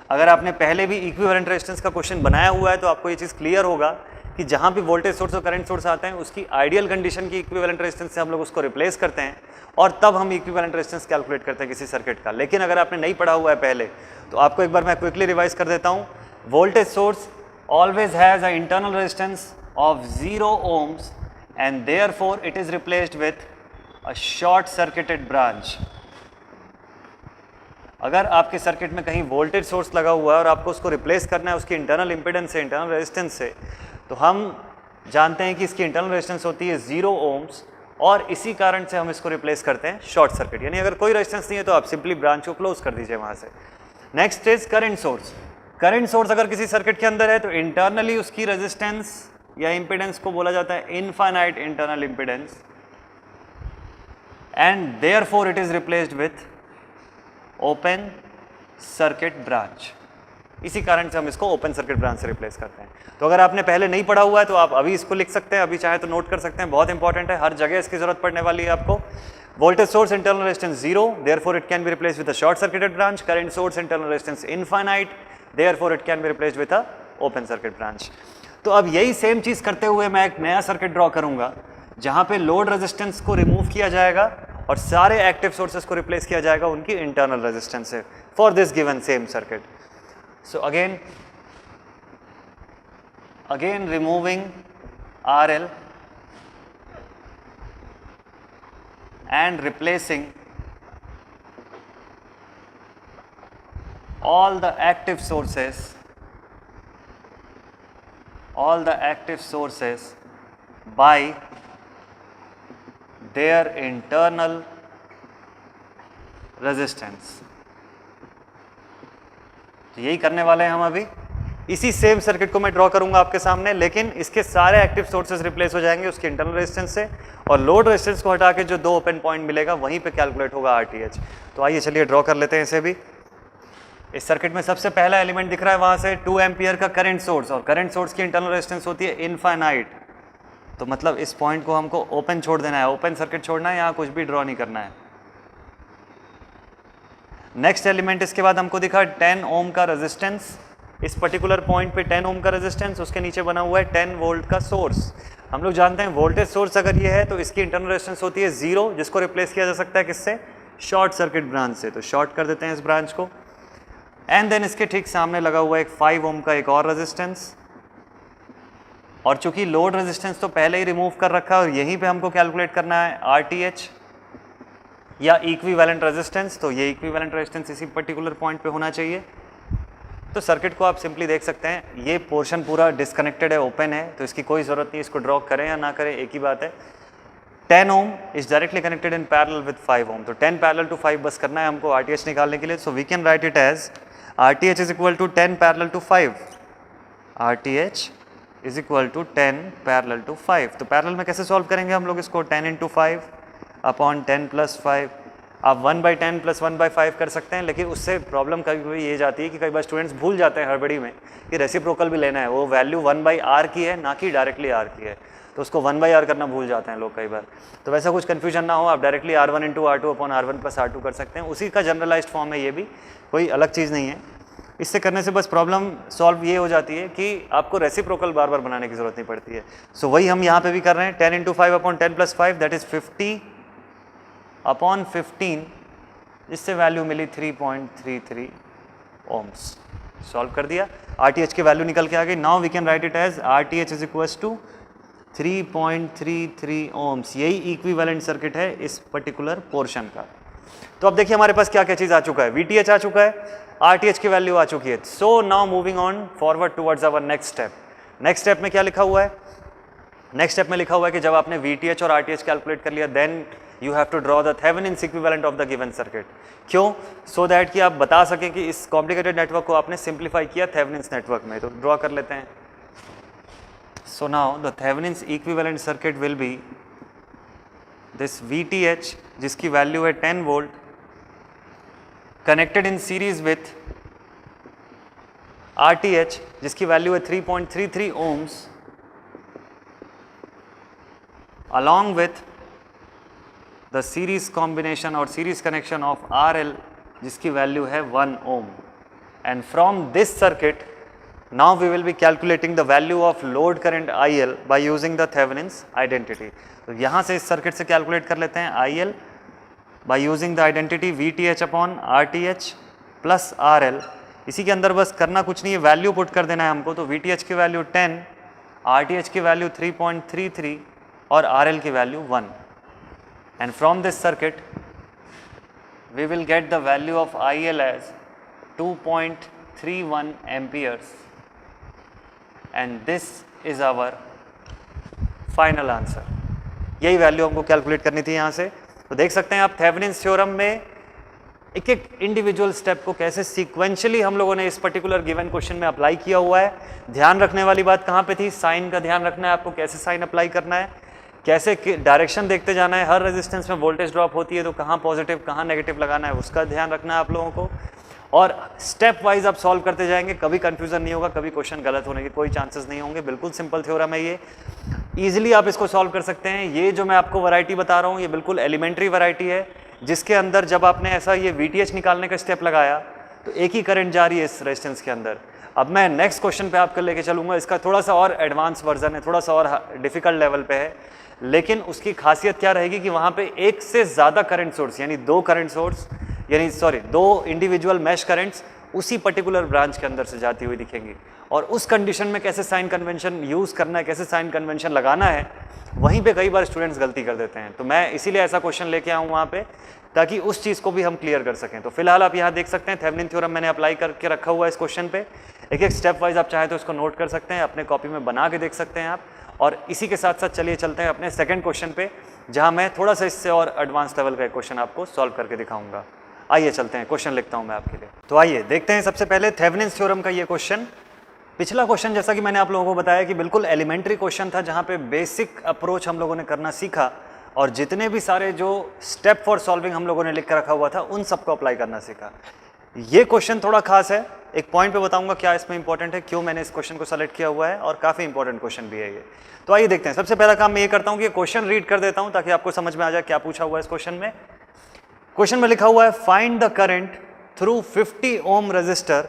[SPEAKER 1] अगर आपने पहले भी इक्विवेलेंट रेजिस्टेंस का क्वेश्चन बनाया हुआ है तो आपको ये चीज़ क्लियर होगा कि जहाँ भी वोल्टेज सोर्स और करंट सोर्स आते हैं उसकी आइडियल कंडीशन की इक्विवेलेंट रेजिस्टेंस से हम लोग उसको रिप्लेस करते हैं और तब हम इक्विवेलेंट रेजिस्टेंस कैलकुलेट करते हैं किसी सर्किट का। लेकिन अगर आपने नहीं पढ़ा हुआ है पहले तो आपको एक बार मैं क्विकली रिवाइज कर देता हूँ। Voltage source always has an internal resistance of 0 ohms and therefore it is replaced with a short circuited branch। अगर आपके सर्किट में कहीं वोल्टेज सोर्स लगा हुआ है और आपको उसको रिप्लेस करना है उसकी इंटरनल इंपेडेंस से, इंटरनल रेजिस्टेंस से, तो हम जानते हैं कि इसकी इंटरनल रेजिस्टेंस होती है 0 ohms और इसी कारण से हम इसको रिप्लेस करते हैं शॉर्ट सर्किट। यानी अगर कोई रेजिस्टेंस नहीं है तो आप सिंपली ब्रांच को क्लोज कर दीजिए वहाँ से। Next is current source. Current source अगर किसी सर्किट के अंदर है तो इंटरनली उसकी रेजिस्टेंस या इंपेडेंस को बोला जाता है infinite internal impedance and therefore it is replaced with open circuit branch. इसी कारण से हम इसको ओपन सर्किट ब्रांच से रिप्लेस करते हैं। तो अगर आपने पहले नहीं पढ़ा हुआ है तो आप अभी इसको लिख सकते हैं, अभी चाहे तो नोट कर सकते हैं, बहुत इंपॉर्टेंट है, हर जगह इसकी जरूरत पड़ने वाली है आपको। Voltage source internal resistance 0, therefore it can be replaced with a short circuited branch. Current source internal resistance infinite, therefore it can be replaced with a open circuit branch. तो अब यही सेम चीज करते हुए मैं एक नया सर्किट ड्रॉ करूंगा जहां पे लोड रेजिस्टेंस को रिमूव किया जाएगा और सारे एक्टिव सोर्सेस को रिप्लेस किया जाएगा उनकी इंटरनल रेजिस्टेंस से for this given same circuit. So again removing RL and replacing all the active sources by their internal resistance। तो यही करने वाले हैं हम अभी। इसी सेम सर्किट को मैं ड्रॉ करूंगा आपके सामने, लेकिन इसके सारे एक्टिव सोर्सेज रिप्लेस हो जाएंगे उसकी इंटरनल रेजिस्टेंस से और लोड रेजिस्टेंस को हटा के जो 2 ओपन पॉइंट मिलेगा वहीं पे कैलकुलेट होगा RTH। तो आइए चलिए ड्रॉ कर लेते हैं इसे भी। इस सर्किट में सबसे पहला एलिमेंट दिख रहा है वहां से 2 एम्पियर का करंट सोर्स और करंट सोर्स की इंटरनल रेजिस्टेंस होती है इनफाइनाइट। तो मतलब इस पॉइंट को हमको ओपन छोड़ देना है, ओपन सर्किट छोड़ना है, यहाँ कुछ भी ड्रॉ नहीं करना है। नेक्स्ट एलिमेंट इसके बाद हमको दिखा 10 ओम का रेजिस्टेंस, इस पर्टिकुलर पॉइंट पे 10 ओम का रेजिस्टेंस, उसके नीचे बना हुआ है 10 वोल्ट का सोर्स। हम लोग जानते हैं वोल्टेज सोर्स अगर ये है तो इसकी इंटरनल रेजिस्टेंस होती है 0, जिसको रिप्लेस किया जा सकता है किससे, शॉर्ट सर्किट ब्रांच से, तो शॉर्ट कर देते हैं इस ब्रांच को। एंड देन इसके ठीक सामने लगा हुआ एक 5 ओम का एक और रेजिस्टेंस, और चूंकि लोड रेजिस्टेंस तो पहले ही रिमूव कर रखा है और यहीं पे हमको कैलकुलेट करना है RTH या इक्विवेलेंट रेजिस्टेंस, तो ये इक्विवेलेंट रेजिस्टेंस इसी पर्टिकुलर पॉइंट पे होना चाहिए। तो सर्किट को आप सिंपली देख सकते हैं, ये पोर्शन पूरा डिस्कनेक्टेड है, ओपन है, तो इसकी कोई ज़रूरत नहीं, इसको ड्रॉ करें या ना करें एक ही बात है। 10 ohm is directly connected in parallel with 5 ohm, तो 10 पैरेलल टू 5 बस करना है हमको RTH निकालने के लिए। So we can write it as RTH is equal to 10 parallel to 5, RTH is equal to 10 parallel to 5। तो पैरेलल में कैसे सॉल्व करेंगे हम लोग इसको, 10 इंटू 5 अपॉन 10 प्लस 5। आप 1/10 प्लस 1/5 कर सकते हैं, लेकिन उससे प्रॉब्लम कभी कभी ये जाती है कि कई बार स्टूडेंट्स भूल जाते हैं हड़बड़ी में कि रेसिप्रोकल भी लेना है, वो वैल्यू 1/r की है ना कि डायरेक्टली r की है, तो उसको 1/r करना भूल जाते हैं लोग कई बार। तो वैसा कुछ कन्फ्यूजन ना हो, आप directly R1 into R2 upon R1 plus R2 कर सकते हैं, उसी का जनरलाइज्ड फॉर्म है ये भी, कोई अलग चीज़ नहीं है। इससे करने से बस प्रॉब्लम सॉल्व ये हो जाती है कि आपको रेसिप्रोकल बार बार बनाने की ज़रूरत नहीं पड़ती है। सो वही हम यहाँ पे भी कर रहे हैं, 10 into 5 upon 10 plus 5 that is 50 upon 15, जिससे वैल्यू मिली 3.33 ओम्स। सॉल्व कर दिया, RTH की वैल्यू निकल के आ गई। Now we can write it as RTH is equals to 3.33 ohms. यही इक्विवेलेंट सर्किट है इस पर्टिकुलर पोर्शन का। तो अब देखिए हमारे पास क्या क्या चीज़ आ चुका है, VTH आ चुका है, RTH की वैल्यू आ चुकी है। So now moving on forward towards our next step. Next step में क्या लिखा हुआ है, नेक्स्ट स्टेप में लिखा हुआ है कि जब आपने VTH और RTH कैलकुलेट कर लिया, then you have to draw the Thevenin's equivalent of the given circuit. क्यों? सो दैट कि आप बता सकें कि इस कॉम्प्लिकेटेड नेटवर्क को आपने सिंप्लीफाई किया थेवेनिन्स नेटवर्क में। तो ड्रॉ कर लेते हैं। So now the Thevenin's equivalent circuit will B this VTH जिसकी वैल्यू है 10 volt, connected in series with RTH जिसकी वैल्यू है 3.33 ohms, along with the series combination or series connection of RL जिसकी वैल्यू है 1 ohm, and from this circuit now we will be calculating the value of load current IL by using the Thevenin's identity। तो यहाँ से इस circuit से calculate कर लेते हैं IL by using the identity VTH upon RTH plus RL। इसी के अंदर बस करना कुछ नहीं है, वैल्यू पुट कर देना है हमको। तो VTH की वैल्यू 10, RTH की वैल्यू 3.33 और RL की value 1, and from this circuit we will get the value of IL as 2.31 amperes, and this is our final answer। यही वैल्यू हमको कैलकुलेट करनी थी यहाँ से। तो देख सकते हैं आप थेवेनिन्स थ्योरम में एक एक इंडिविजुअल स्टेप को कैसे सीक्वेंशियली हम लोगों ने इस पर्टिकुलर गिवन क्वेश्चन में अप्लाई किया हुआ है। ध्यान रखने वाली बात कहाँ पे थी, साइन का ध्यान रखना है आपको, कैसे साइन अप्लाई करना है, कैसे डायरेक्शन देखते जाना है, हर रेजिस्टेंस में वोल्टेज ड्रॉप होती है तो कहाँ पॉजिटिव कहाँ नेगेटिव लगाना है उसका ध्यान रखना है आप लोगों को, और स्टेप वाइज आप सॉल्व करते जाएंगे, कभी कंफ्यूजन नहीं होगा, कभी क्वेश्चन गलत होने के कोई चांसेस नहीं होंगे। बिल्कुल सिंपल थ्योरम है ये, ईजिली आप इसको सॉल्व कर सकते हैं। ये जो मैं आपको वैरायटी बता रहा हूँ ये बिल्कुल एलिमेंट्री वैरायटी है, जिसके अंदर जब आपने ऐसा ये VTH निकालने का स्टेप लगाया तो एक ही करंट जा रही है इस रेजिस्टेंस के अंदर। अब मैं नेक्स्ट क्वेश्चन पे आपको लेके चलूँगा, इसका थोड़ा सा और एडवांस वर्जन है, थोड़ा सा और डिफिकल्ट लेवल पे है, लेकिन उसकी खासियत क्या रहेगी कि वहाँ पे एक से ज़्यादा करंट सोर्स यानी दो इंडिविजुअल मैश करंट्स उसी पर्टिकुलर ब्रांच के अंदर से जाती हुई दिखेंगी, और उस कंडीशन में कैसे साइन कन्वेंशन यूज़ करना है, कैसे साइन कन्वेंशन लगाना है, वहीं पे कई बार स्टूडेंट्स गलती कर देते हैं। तो मैं इसीलिए ऐसा क्वेश्चन लेके आऊँ वहाँ पे ताकि उस चीज़ को भी हम क्लियर कर सकें। तो फिलहाल आप यहाँ देख सकते हैं थेवेनिन थ्योरम मैंने अप्लाई करके रखा हुआ है इस क्वेश्चन पे, एक एक स्टेप वाइज आप चाहें तो इसको नोट कर सकते हैं, अपने कॉपी में बना के देख सकते हैं आप। और इसी के साथ साथ चलिए चलते हैं अपने सेकंड क्वेश्चन पे, जहाँ मैं थोड़ा सा इससे और एडवांस लेवल का एक क्वेश्चन आपको सॉल्व करके दिखाऊंगा। आइए चलते हैं, क्वेश्चन लिखता हूँ मैं आपके लिए। तो आइए देखते हैं सबसे पहले थेवेनिन थ्योरम का ये क्वेश्चन। पिछला क्वेश्चन जैसा कि मैंने आप लोगों को बताया कि बिल्कुल एलिमेंट्री क्वेश्चन था, जहाँ पे बेसिक अप्रोच हम लोगों ने करना सीखा और जितने भी सारे जो स्टेप फॉर सॉल्विंग हम लोगों ने लिख कर रखा हुआ था उन सबको अप्लाई करना सीखा। ये क्वेश्चन थोड़ा खास है, एक पॉइंट पे बताऊंगा क्या इसमें इंपॉर्टेंट है, क्यों मैंने इस क्वेश्चन को सेलेक्ट किया हुआ है, और काफ़ी इंपॉर्टेंट क्वेश्चन भी है ये। तो आइए देखते हैं। सबसे पहला काम मैं ये करता हूँ कि क्वेश्चन रीड कर देता हूँ ताकि आपको समझ में आ जाए क्या पूछा हुआ है इस क्वेश्चन में। क्वेश्चन में लिखा हुआ है find the current through 50 ohm resistor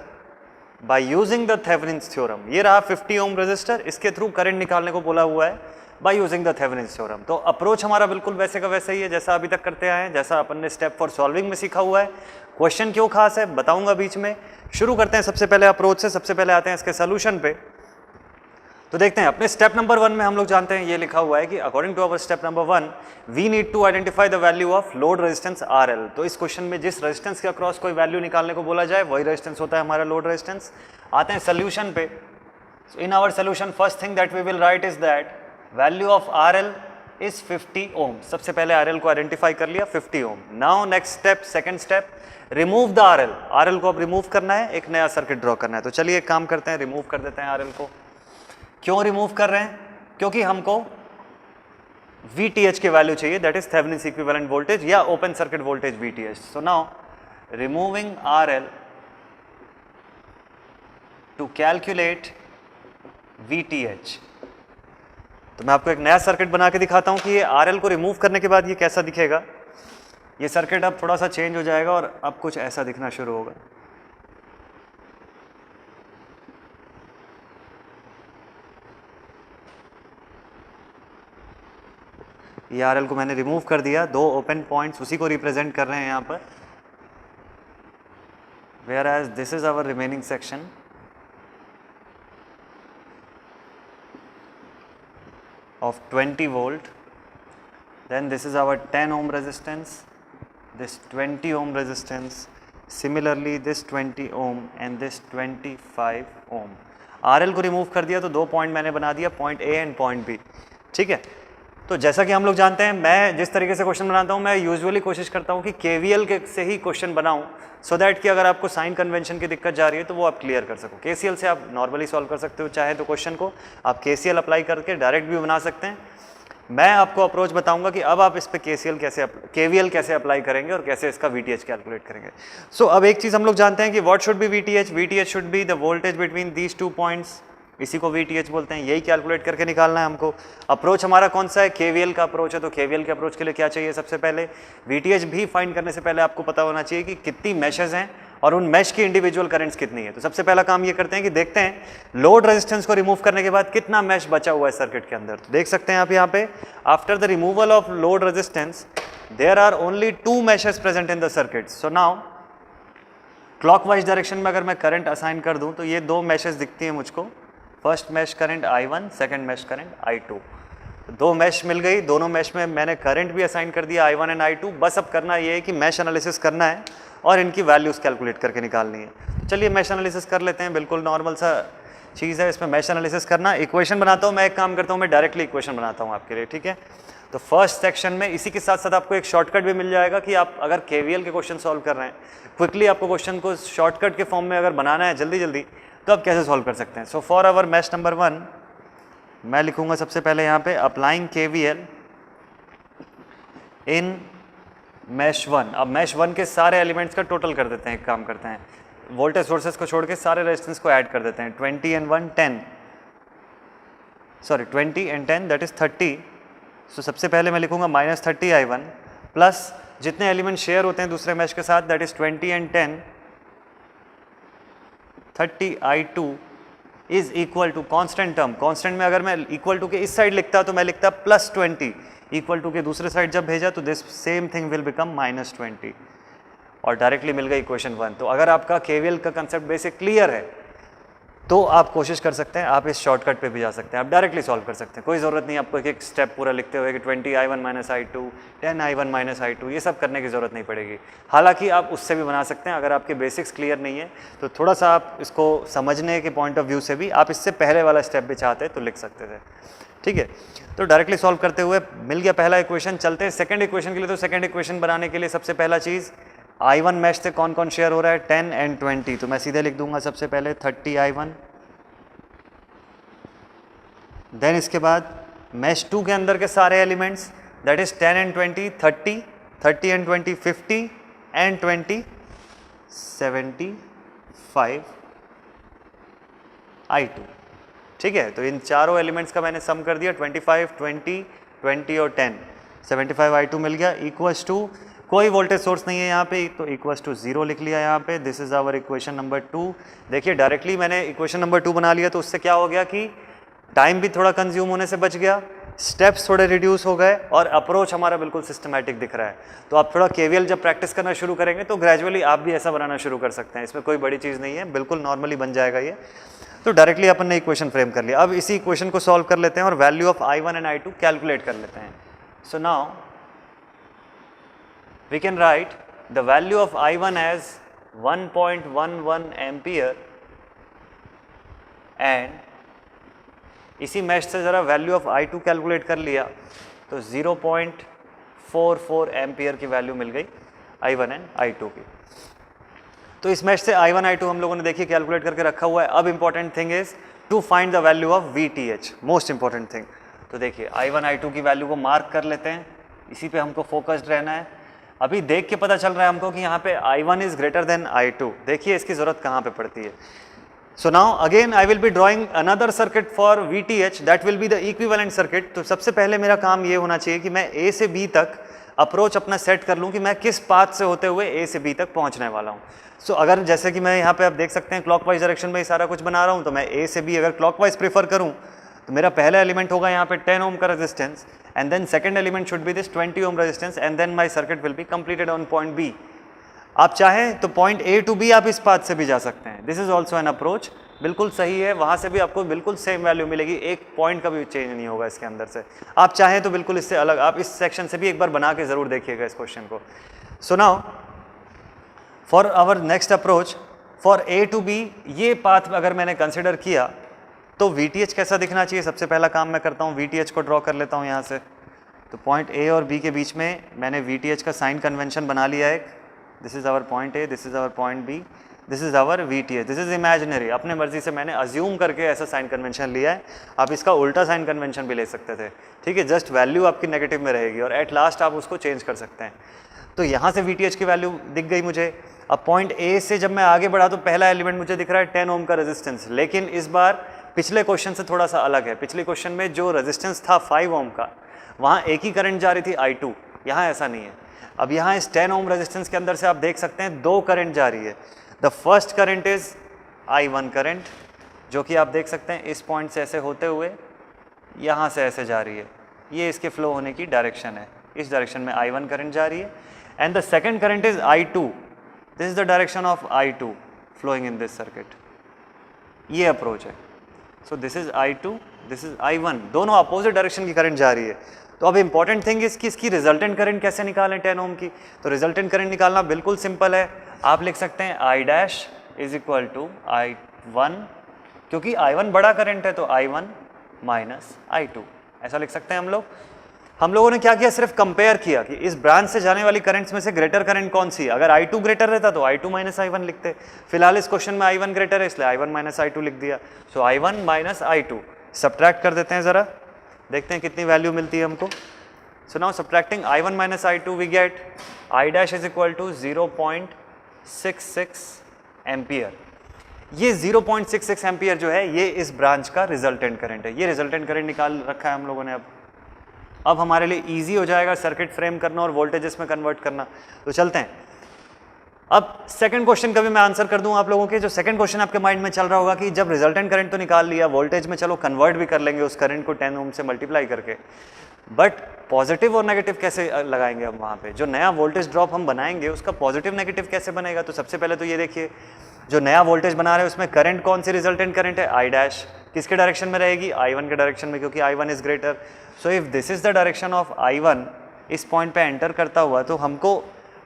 [SPEAKER 1] by using the Thevenin's theorem. ये रहा 50 ओम रजिस्टर, इसके थ्रू करंट निकालने को बोला हुआ है by using the Thevenin's theorem. तो अप्रोच हमारा बिल्कुल वैसे का वैसा ही है जैसा अभी तक करते आए हैं, जैसा अपन ने स्टेप फॉर सॉल्विंग में सीखा हुआ है। क्वेश्चन क्यों खास है बताऊंगा बीच में। शुरू करते हैं सबसे पहले अप्रोच से, सबसे पहले आते हैं इसके सोल्यूशन पे। तो देखते हैं अपने स्टेप नंबर 1 में हम लोग जानते हैं ये लिखा हुआ है कि according to our step number 1 we need to identify the value of load resistance RL। तो इस क्वेश्चन में जिस रेजिस्टेंस के अक्रॉस कोई वैल्यू निकालने को बोला जाए वही रेजिस्टेंस होता है हमारा लोड रेजिस्टेंस। आते हैं सोल्यूशन पे। In our solution first thing that we will write is that value of RL is 50 ohm. सबसे पहले RL को आइडेंटिफाई कर लिया 50 ohm. Now next step, second step, remove the RL को अब रिमूव करना है, एक नया सर्किट ड्रॉ करना है। तो चलिए एक काम करते हैं, रिमूव कर देते हैं RL को। क्यों रिमूव कर रहे हैं? क्योंकि हमको VTH की वैल्यू चाहिए, that is Thevenin's equivalent voltage या open circuit voltage VTH। So now removing RL to calculate VTH। तो मैं आपको एक नया सर्किट बना के दिखाता हूं कि ये RL को रिमूव करने के बाद ये कैसा दिखेगा। ये सर्किट अब थोड़ा सा चेंज हो जाएगा और अब कुछ ऐसा दिखना शुरू होगा। ये RL को मैंने रिमूव कर दिया, दो ओपन पॉइंट्स उसी को रिप्रेजेंट कर रहे हैं यहाँ पर। Whereas this is our remaining section. of 20 volt, then this is our 10 ohm resistance, this 20 ohm resistance, similarly this 20 ohm and this 25 ohm। RL को रिमूव कर दिया तो दो पॉइंट मैंने बना दिया, point A and point B। ठीक है, तो जैसा कि हम लोग जानते हैं, मैं जिस तरीके से क्वेश्चन बनाता हूँ मैं यूजुअली कोशिश करता हूँ कि KVL के से ही क्वेश्चन बनाऊँ, सो दैट कि अगर आपको साइन कन्वेंशन की दिक्कत जा रही है तो वो आप क्लियर कर सको। KCL से आप नॉर्मली सॉल्व कर सकते हो, चाहे तो क्वेश्चन को आप KCL अप्लाई करके डायरेक्ट भी बना सकते हैं। मैं आपको अप्रोच बताऊंगा कि अब आप इस पे KVL कैसे अप्लाई करेंगे और कैसे इसका VTH कैलकुलेट करेंगे। सो अब एक चीज़ हम लोग जानते हैं कि what should B VTH should be the voltage between these two points, इसी को VTH बोलते हैं। यही कैलकुलेट करके निकालना है हमको। अप्रोच हमारा कौन सा है? KVL का अप्रोच है। तो KVL के अप्रोच के लिए क्या चाहिए? सबसे पहले VTH भी फाइंड करने से पहले आपको पता होना चाहिए कि कितनी मैशेज हैं और उन मैश की इंडिविजुअल करंट्स कितनी है। तो सबसे पहला काम ये करते हैं कि देखते हैं लोड रेजिस्टेंस को रिमूव करने के बाद कितना मैश बचा हुआ है सर्किट के अंदर। तो देख सकते हैं आप यहाँ पे, after the removal of load resistance there are only 2 meshes present in the circuit. So now clockwise direction में अगर मैं करंट असाइन कर दूं तो ये 2 मैशेस दिखती हैं मुझको। First mesh current I1, second mesh current I2। 2 mesh मिल गई, दोनों मैश में मैंने करंट भी असाइन कर दिया I1 एंड I2। बस अब करना ये है कि मैश एनालिसिस करना है और इनकी वैल्यूज़ कैलकुलेट करके निकालनी है। चलिए मैश एनालिसिस कर लेते हैं, बिल्कुल नॉर्मल सा चीज़ है इसमें मैश एनालिसिस करना। इक्वेशन बनाता हूँ मैं, एक काम करता हूँ मैं डायरेक्टली इक्वेशन बनाता हूँ आपके लिए, ठीक है। तो फर्स्ट सेक्शन में इसी के साथ साथ आपको एक शॉर्टकट भी मिल जाएगा कि आप अगर KVL के क्वेश्चन सॉल्व कर रहे हैं, क्विकली आपको क्वेश्चन को शॉर्टकट के फॉर्म में अगर बनाना है जल्दी जल्दी, तो आप कैसे सॉल्व कर सकते हैं। So for our mesh number 1 मैं लिखूंगा सबसे पहले यहाँ पे अप्लाइंग KVL इन मैश 1। अब मैश 1 के सारे एलिमेंट्स का टोटल कर देते हैं। एक काम करते हैं, वोल्टेज सोर्सेस को छोड़ के सारे रेजिस्टेंस को ऐड कर देते हैं। 20 and 1 10, sorry 20 and 10 that is 30। सो सबसे पहले मैं लिखूंगा -30 I1 प्लस जितने एलिमेंट शेयर होते हैं दूसरे मैश के साथ, that is 20 and 10 30 I2 is equal to constant term. Constant में अगर मैं इक्वल टू के इस साइड लिखता तो मैं लिखता +20, इक्वल टू के दूसरे साइड जब भेजा तो this same thing will become -20 और डायरेक्टली मिल गई इक्वेशन 1। तो अगर आपका KVL का कंसेप्ट बेसिक क्लियर है तो आप कोशिश कर सकते हैं, आप इस शॉर्टकट पे भी जा सकते हैं, आप डायरेक्टली सॉल्व कर सकते हैं। कोई ज़रूरत नहीं आपको एक एक स्टेप पूरा लिखते हुए कि 20 I1 - I2 10 I1 - I2, ये सब करने की ज़रूरत नहीं पड़ेगी। हालांकि आप उससे भी बना सकते हैं, अगर आपके बेसिक्स क्लियर नहीं है तो थोड़ा सा आप इसको समझने के पॉइंट ऑफ व्यू से भी आप इससे पहले वाला स्टेप भी चाहते तो लिख सकते थे, ठीक है। तो डायरेक्टली सॉल्व करते हुए मिल गया पहला इक्वेशन। चलते हैं सेकंड इक्वेशन के लिए। तो सेकंड इक्वेशन बनाने के लिए सबसे पहला चीज़, I1 मैश से कौन कौन शेयर हो रहा है? 10 and 20। तो मैं सीधे लिख दूंगा सबसे पहले 30 I1, देन इसके बाद मैश 2 के अंदर के सारे elements, that is 10 and 20 30, 30 and 20 50 and 20 75 I2, ठीक है। तो इन चारों एलिमेंट्स का मैंने सम कर दिया, 25 20 20 और 10 75 I2 मिल गया। इक्वल्स टू कोई वोल्टेज सोर्स नहीं है यहाँ पे, तो इक्वल्स टू 0 लिख लिया यहाँ पे। This is our equation number 2। देखिए डायरेक्टली मैंने इक्वेशन नंबर 2 बना लिया तो उससे क्या हो गया कि टाइम भी थोड़ा कंज्यूम होने से बच गया, स्टेप्स थोड़े रिड्यूस हो गए और अप्रोच हमारा बिल्कुल सिस्टमैटिक दिख रहा है। तो आप थोड़ा केवीएल जब प्रैक्टिस करना शुरू करेंगे तो ग्रेजुअली आप भी ऐसा बनाना शुरू कर सकते हैं, इसमें कोई बड़ी चीज़ नहीं है, बिल्कुल नॉर्मली बन जाएगा ये। तो डायरेक्टली अपन ने इक्वेशन फ्रेम कर लिया। अब इसी इक्वेशन को सॉल्व कर लेते हैं और value of I1 and I2 calculate कर लेते हैं। So now we can write the value of I1 as 1.11 ampere and इसी मैश से ज़रा वैल्यू ऑफ I2 कैलकुलेट कर लिया तो 0.44 एम्पियर की वैल्यू मिल गई I1 एंड I2 की। तो इस मैश से I1 I2 हम लोगों ने देखिए कैलकुलेट करके रखा हुआ है। अब important thing is to find the value of VTH, most important thing. तो देखिए I1 I2 की वैल्यू को मार्क कर लेते हैं, इसी पे हमको फोकस्ड रहना है। अभी देख के पता चल रहा है हमको कि यहाँ पे I1 is greater than I2। देखिए इसकी ज़रूरत कहाँ पे पड़ती है। So now again I will be drawing another circuit for VTH that will be the equivalent circuit। तो सबसे पहले मेरा काम ये होना चाहिए कि मैं A से B तक अप्रोच अपना सेट कर लूँ कि मैं किस पाथ से होते हुए A से B तक पहुँचने वाला हूँ। सो अगर जैसे कि मैं यहाँ पे आप देख सकते हैं क्लॉकवाइज डायरेक्शन में ही सारा कुछ बना रहा हूँ, तो मैं A से B अगर क्लॉकवाइज प्रीफर करूँ तो मेरा पहला एलिमेंट होगा यहाँ पे 10 ओम का resistance and then second element should be this 20 ohm resistance and then my circuit will be completed on point B। आप चाहें तो पॉइंट A टू B आप इस पाथ से भी जा सकते हैं। This is also an approach, बिल्कुल सही है। वहाँ से भी आपको बिल्कुल सेम वैल्यू मिलेगी, एक पॉइंट का भी चेंज नहीं होगा इसके अंदर से। आप चाहें तो बिल्कुल इससे अलग आप इस सेक्शन से भी एक बार बना के ज़रूर देखिएगा इस क्वेश्चन को। So now for our next approach for A to B, ये पाथ अगर मैंने कंसिडर किया तो VTH कैसा दिखना चाहिए। सबसे पहला काम मैं करता हूँ, VTH को ड्रॉ कर लेता हूँ यहाँ से। तो पॉइंट A और B के बीच में मैंने VTH का साइन कन्वेंशन बना लिया है। This is our point A, this is our point B, this is our VTH। This is imaginary, अपने मर्जी से मैंने अज्यूम करके ऐसा साइन कन्वेंशन लिया है। आप इसका उल्टा साइन कन्वेंशन भी ले सकते थे, ठीक है। जस्ट वैल्यू आपकी नेगेटिव में रहेगी और एट लास्ट आप उसको चेंज कर सकते हैं। तो यहाँ से VTH की वैल्यू दिख गई मुझे। अब पॉइंट A से जब मैं आगे बढ़ा तो पहला एलिमेंट मुझे दिख रहा है 10 ओम का रेजिस्टेंस, लेकिन इस बार पिछले क्वेश्चन से थोड़ा सा अलग है। पिछले क्वेश्चन में जो रेजिस्टेंस था 5 ओम का, वहाँ एक ही करंट जा रही थी I2, यहाँ ऐसा नहीं है। अब यहाँ इस 10 ओम रेजिस्टेंस के अंदर से आप देख सकते हैं दो करंट जा रही है। The first current is I1 current, जो कि आप देख सकते हैं इस पॉइंट से ऐसे होते हुए यहाँ से ऐसे जा रही है। ये इसके फ्लो होने की डायरेक्शन है, इस डायरेक्शन में I1 करंट जा रही है। And the second current is I2, this is the direction of I2 flowing in this circuit. ये अप्रोच है। So this is I2, this is I1, दोनों अपोजिट डायरेक्शन की करंट जा रही है। तो अब इंपॉर्टेंट थिंग इज कि इसकी रिजल्टेंट करंट कैसे निकालें 10 ओम की। तो रिजल्टेंट करंट निकालना बिल्कुल सिंपल है। आप लिख सकते हैं I dash is equal to I1, क्योंकि I1 बड़ा करंट है तो I1 माइनस I2, ऐसा लिख सकते हैं हम लोग। हम लोगों ने क्या किया, सिर्फ कंपेयर किया कि इस ब्रांच से जाने वाली करंट्स में से ग्रेटर करंट कौन सी है। अगर I2 ग्रेटर रहता तो I2 माइनस I1 लिखते। फिलहाल इस क्वेश्चन में I1 ग्रेटर है इसलिए I1 माइनस I2 लिख दिया। सो I1 माइनस I2 सब्ट्रैक्ट कर देते हैं, ज़रा देखते हैं कितनी वैल्यू मिलती है हमको। So now subtracting I1 minus I2 we get I dash is equal to 0.66 ampere. ये 0.66 एम्पियर जो है ये इस ब्रांच का रिजल्टेंट करंट है। ये रिजल्टेंट करंट निकाल रखा है हम लोगों ने। अब हमारे लिए इजी हो जाएगा सर्किट फ्रेम करना और वोल्टेजेस में कन्वर्ट करना। तो चलते हैं। अब सेकंड क्वेश्चन का भी मैं आंसर कर दूं आप लोगों के। जो सेकंड क्वेश्चन आपके माइंड में चल रहा होगा कि जब रिजल्टेंट करंट तो निकाल लिया, वोल्टेज में चलो कन्वर्ट भी कर लेंगे उस करंट को 10 ओम से मल्टीप्लाई करके, बट पॉजिटिव और नेगेटिव कैसे लगाएंगे हम वहाँ पे। जो नया वोल्टेज ड्रॉप हम बनाएंगे उसका पॉजिटिव नेगेटिव कैसे बनेगा। तो सबसे पहले तो ये देखिए, जो नया वोल्टेज बना रहे हैं उसमें करंट कौन सी रिजल्टेंट करंट है, I डैश किसके डायरेक्शन में रहेगी, I1 के डायरेक्शन में, क्योंकि I1 is greater. So if this is the direction of I1 इस पॉइंट पे एंटर करता हुआ, तो हमको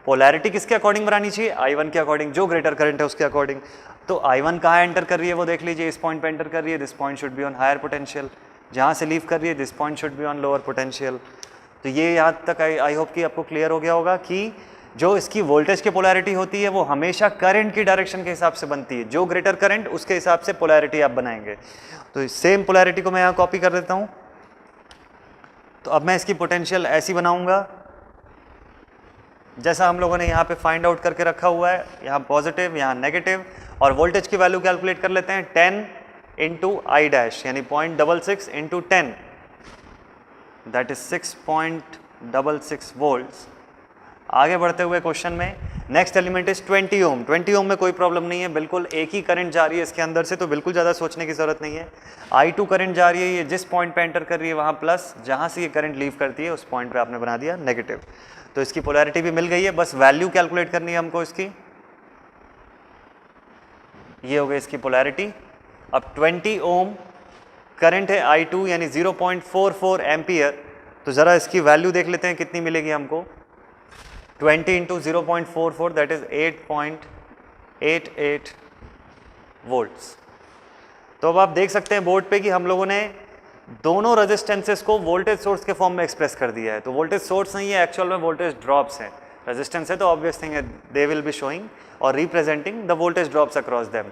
[SPEAKER 1] पोलैरिटी किसके अकॉर्डिंग बनानी चाहिए, I1 के अकॉर्डिंग, जो ग्रेटर करंट है उसके अकॉर्डिंग। तो I1 कहाँ एंटर कर रही है वो देख लीजिए, इस पॉइंट पे एंटर कर रही है। This point should be on higher potential. जहाँ से लीव कर रही है this point should be on lower potential. तो ये यहाँ तक आई होप कि आपको क्लियर हो गया होगा कि जो इसकी वोल्टेज की पोलैरिटी होती है वो हमेशा करंट की डायरेक्शन के हिसाब से बनती है। जो ग्रेटर करंट उसके हिसाब से पोलैरिटी आप बनाएंगे। तो सेम पोलैरिटी को मैं यहाँ कॉपी कर देता हूँ। तो अब मैं इसकी पोटेंशियल ऐसी बनाऊंगा जैसा हम लोगों ने यहाँ पे फाइंड आउट करके रखा हुआ है, यहाँ पॉजिटिव यहाँ नेगेटिव। और वोल्टेज की वैल्यू कैलकुलेट कर लेते हैं, 10 इंटू I डैश यानी 0.66 इंटू 10 दैट इज 6.66 वोल्ट्स। आगे बढ़ते हुए क्वेश्चन में नेक्स्ट एलिमेंट इज 20 ओम। 20 ओम में कोई प्रॉब्लम नहीं है, बिल्कुल एक ही करंट जा रही है इसके अंदर से, तो बिल्कुल ज़्यादा सोचने की ज़रूरत नहीं है। I2 करंट जा रही है, ये जिस पॉइंट पे एंटर कर रही है वहाँ प्लस, जहाँ से ये करंट लीव करती है उस पॉइंट पे आपने बना दिया नेगेटिव। तो इसकी पोलैरिटी भी मिल गई है, बस वैल्यू कैलकुलेट करनी है हमको इसकी। ये हो गई इसकी पोलैरिटी। अब 20 ओम करंट है I2 यानी 0.44 एम्पियर, तो ज़रा इसकी वैल्यू देख लेते हैं कितनी मिलेगी हमको। 20 इंटू 0.44 दैट इज 8.88 वोल्ट्स। तो अब आप देख सकते हैं बोर्ड पे कि हम लोगों ने दोनों रेजिस्टेंसेस को वोल्टेज सोर्स के फॉर्म में एक्सप्रेस कर दिया है। तो वोल्टेज सोर्स नहीं है, एक्चुअल में वोल्टेज ड्रॉप्स हैं। रेजिस्टेंस है तो ऑब्वियस थिंग है, दे विल बी शोइंग और representing the voltage drops across them.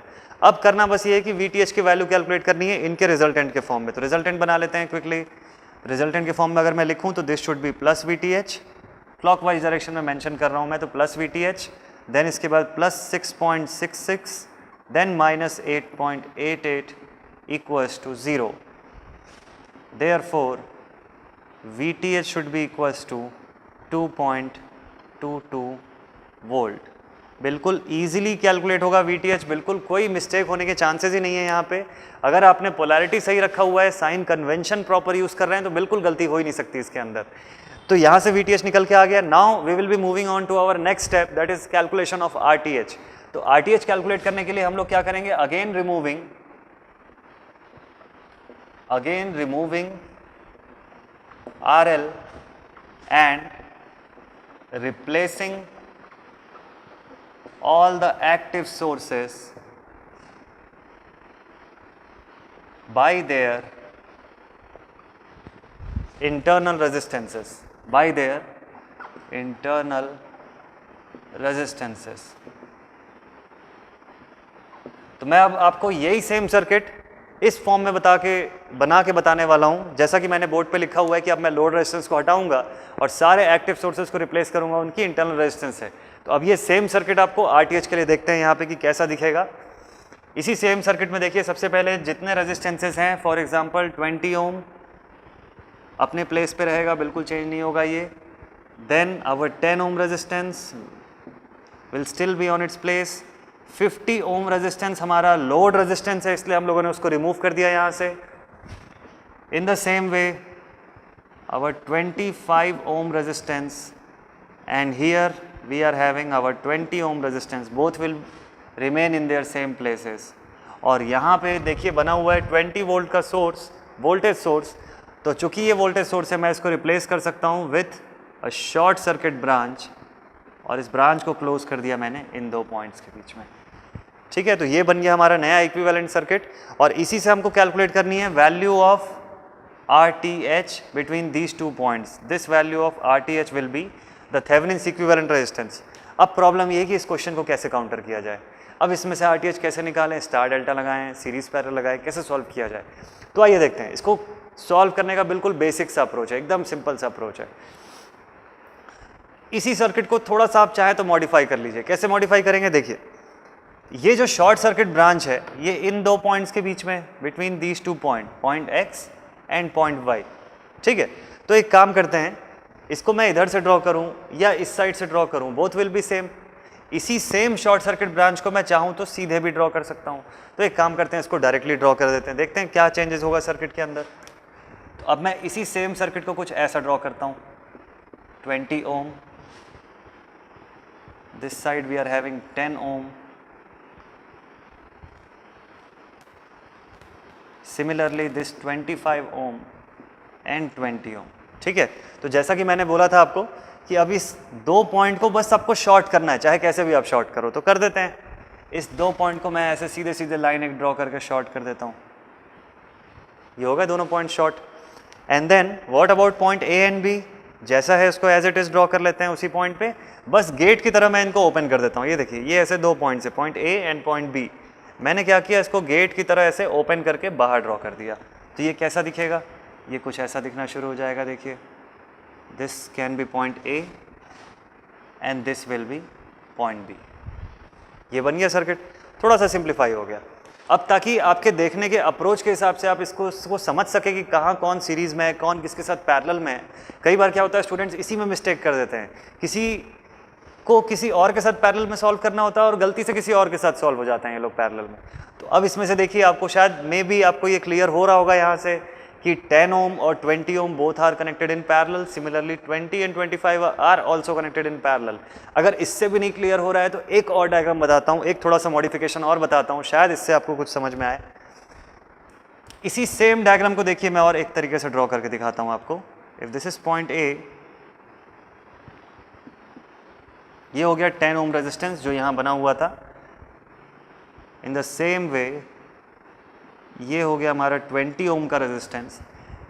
[SPEAKER 1] अब करना बस ये है कि VTH की वैल्यू कैलकुलेट करनी है इनके रिजल्टेंट के फॉर्म में। तो रिजल्टेंट बना लेते हैं क्विकली। रिजल्टेंट के फॉर्म में अगर मैं लिखूं तो this should be plus VTH, clockwise direction में मेंशन कर रहा हूं मैं, तो प्लस VTH, देन इसके बाद plus 6.66, then minus 8.88 equals to 0। Therefore, VTH should be equals to 2.22 volt. बिल्कुल इजीली कैलकुलेट होगा VTH, बिल्कुल कोई मिस्टेक होने के चांसेस ही नहीं है यहाँ पे। अगर आपने पोलैरिटी सही रखा हुआ है, साइन कन्वेंशन प्रॉपर यूज़ कर रहे हैं, तो बिल्कुल गलती हो ही नहीं सकती इसके अंदर। तो यहाँ से VTH निकल के आ गया। Now we will be moving on to our next step, that is calculation of RTH। तो RTH कैलकुलेट करने के लिए हम लोग क्या करेंगे, again removing RL and replacing all the active sources by their internal resistances, तो मैं अब आपको यही सेम सर्किट इस फॉर्म में बना के बताने वाला हूं। जैसा कि मैंने बोर्ड पे लिखा हुआ है कि अब मैं लोड रेजिस्टेंस को हटाऊंगा और सारे एक्टिव सोर्सेज को रिप्लेस करूंगा उनकी इंटरनल रेजिस्टेंस से। तो अब ये सेम सर्किट आपको RTH के लिए देखते हैं यहाँ पे कि कैसा दिखेगा। इसी सेम सर्किट में देखिए, सबसे पहले जितने रेजिस्टेंसेज हैं, फॉर एग्जांपल 20 ओम अपने प्लेस पे रहेगा, बिल्कुल चेंज नहीं होगा ये। Then our 10 ohm resistance will still be on its place. 50 ohm resistance हमारा लोड रेजिस्टेंस है, इसलिए हम लोगों ने उसको रिमूव कर दिया यहाँ से। In the same way our 25 ohm resistance and here we are having our 20 ohm resistance, both will remain in their same places. और यहाँ पे देखिए बना हुआ है 20 वोल्ट का सोर्स, वोल्टेज सोर्स। तो चूंकि ये वोल्टेज सोर्स है, मैं इसको रिप्लेस कर सकता हूँ with a short circuit branch, और इस ब्रांच को क्लोज कर दिया मैंने इन दो पॉइंट्स के बीच में। ठीक है, तो ये बन गया हमारा नया इक्विवेलेंट सर्किट। और इसी से हमको कैलकुलेट करनी है value of RTH between these two points. This value of RTH will be the Thevenin's equivalent resistance. अब प्रॉब्लम ये है कि इस क्वेश्चन को कैसे काउंटर किया जाए। अब इसमें से RTH कैसे निकालें, स्टार डेल्टा लगाएं, सीरीज पैरेलल लगाएं, कैसे सॉल्व किया जाए। तो आइए देखते हैं। इसको सॉल्व करने का बिल्कुल बेसिक सा अप्रोच है, एकदम सिंपल सा अप्रोच है। इसी सर्किट को थोड़ा सा आप चाहे तो मॉडिफाई कर लीजिए। कैसे मॉडिफाई करेंगे, देखिए ये जो शॉर्ट सर्किट ब्रांच है ये इन दो पॉइंट्स के बीच में, between these two point X and point Y। ठीक है, तो एक काम करते हैं, इसको मैं इधर से ड्रॉ करूं या इस साइड से ड्रॉ करूं, बोथ विल बी सेम। इसी सेम शॉर्ट सर्किट ब्रांच को मैं चाहूं तो सीधे भी ड्रॉ कर सकता हूं। तो एक काम करते हैं, इसको डायरेक्टली ड्रॉ कर देते हैं, देखते हैं क्या चेंजेस होगा सर्किट के अंदर। तो अब मैं इसी सेम सर्किट को कुछ ऐसा ड्रॉ करता हूं। 20 ohm, this side we are having 10 ohm, similarly this 25 ohm and 20 ohm. ठीक है, तो जैसा कि मैंने बोला था आपको कि अब इस दो पॉइंट को बस आपको शॉर्ट करना है, चाहे कैसे भी आप शॉर्ट करो, तो कर देते हैं। इस दो पॉइंट को मैं ऐसे सीधे सीधे लाइन एक ड्रॉ करके शॉर्ट कर देता हूँ। ये हो गए दोनों point short. And then what about point A and B, जैसा है उसको एज इट इज ड्रॉ कर लेते हैं उसी पॉइंट पे, बस गेट की तरह मैं इनको ओपन कर देता हूँ। ये देखिए, ये ऐसे दो पॉइंट्स है, point A and point B. मैंने क्या किया, इसको गेट की तरह ऐसे ओपन करके बाहर ड्रॉ कर दिया। तो ये कैसा दिखेगा, ये कुछ ऐसा दिखना शुरू हो जाएगा। देखिए, this can be point A and this will be point B. ये बन गया सर्किट, थोड़ा सा सिंप्लीफाई हो गया। अब ताकि आपके देखने के अप्रोच के हिसाब से आप इसको समझ सके कि कहाँ कौन सीरीज़ में है, कौन किसके साथ पैरेलल में है। कई बार क्या होता है, स्टूडेंट्स इसी में मिस्टेक कर देते हैं, किसी को किसी और के साथ पैरेलल में सॉल्व करना होता है और गलती से किसी और के साथ सॉल्व हो जाते हैं ये लोग पैरेलल में। तो अब इसमें से देखिए आपको शायद मे बी आपको ये क्लियर हो रहा होगा यहाँ से कि 10 ओम और 20 ohm both are connected in parallel, similarly 20 and 25 are also connected in parallel. अगर इससे भी नहीं क्लियर हो रहा है तो एक और डायग्राम बताता हूँ, एक थोड़ा सा मॉडिफिकेशन और बताता हूँ, शायद इससे आपको कुछ समझ में आए। इसी सेम डायग्राम को देखिए मैं और एक तरीके से ड्रॉ करके दिखाता हूँ आपको। If this is point A, ये हो गया 10 ओम रेजिस्टेंस जो यहाँ बना हुआ था। इन द सेम वे ये हो गया हमारा 20 ओम का रेजिस्टेंस।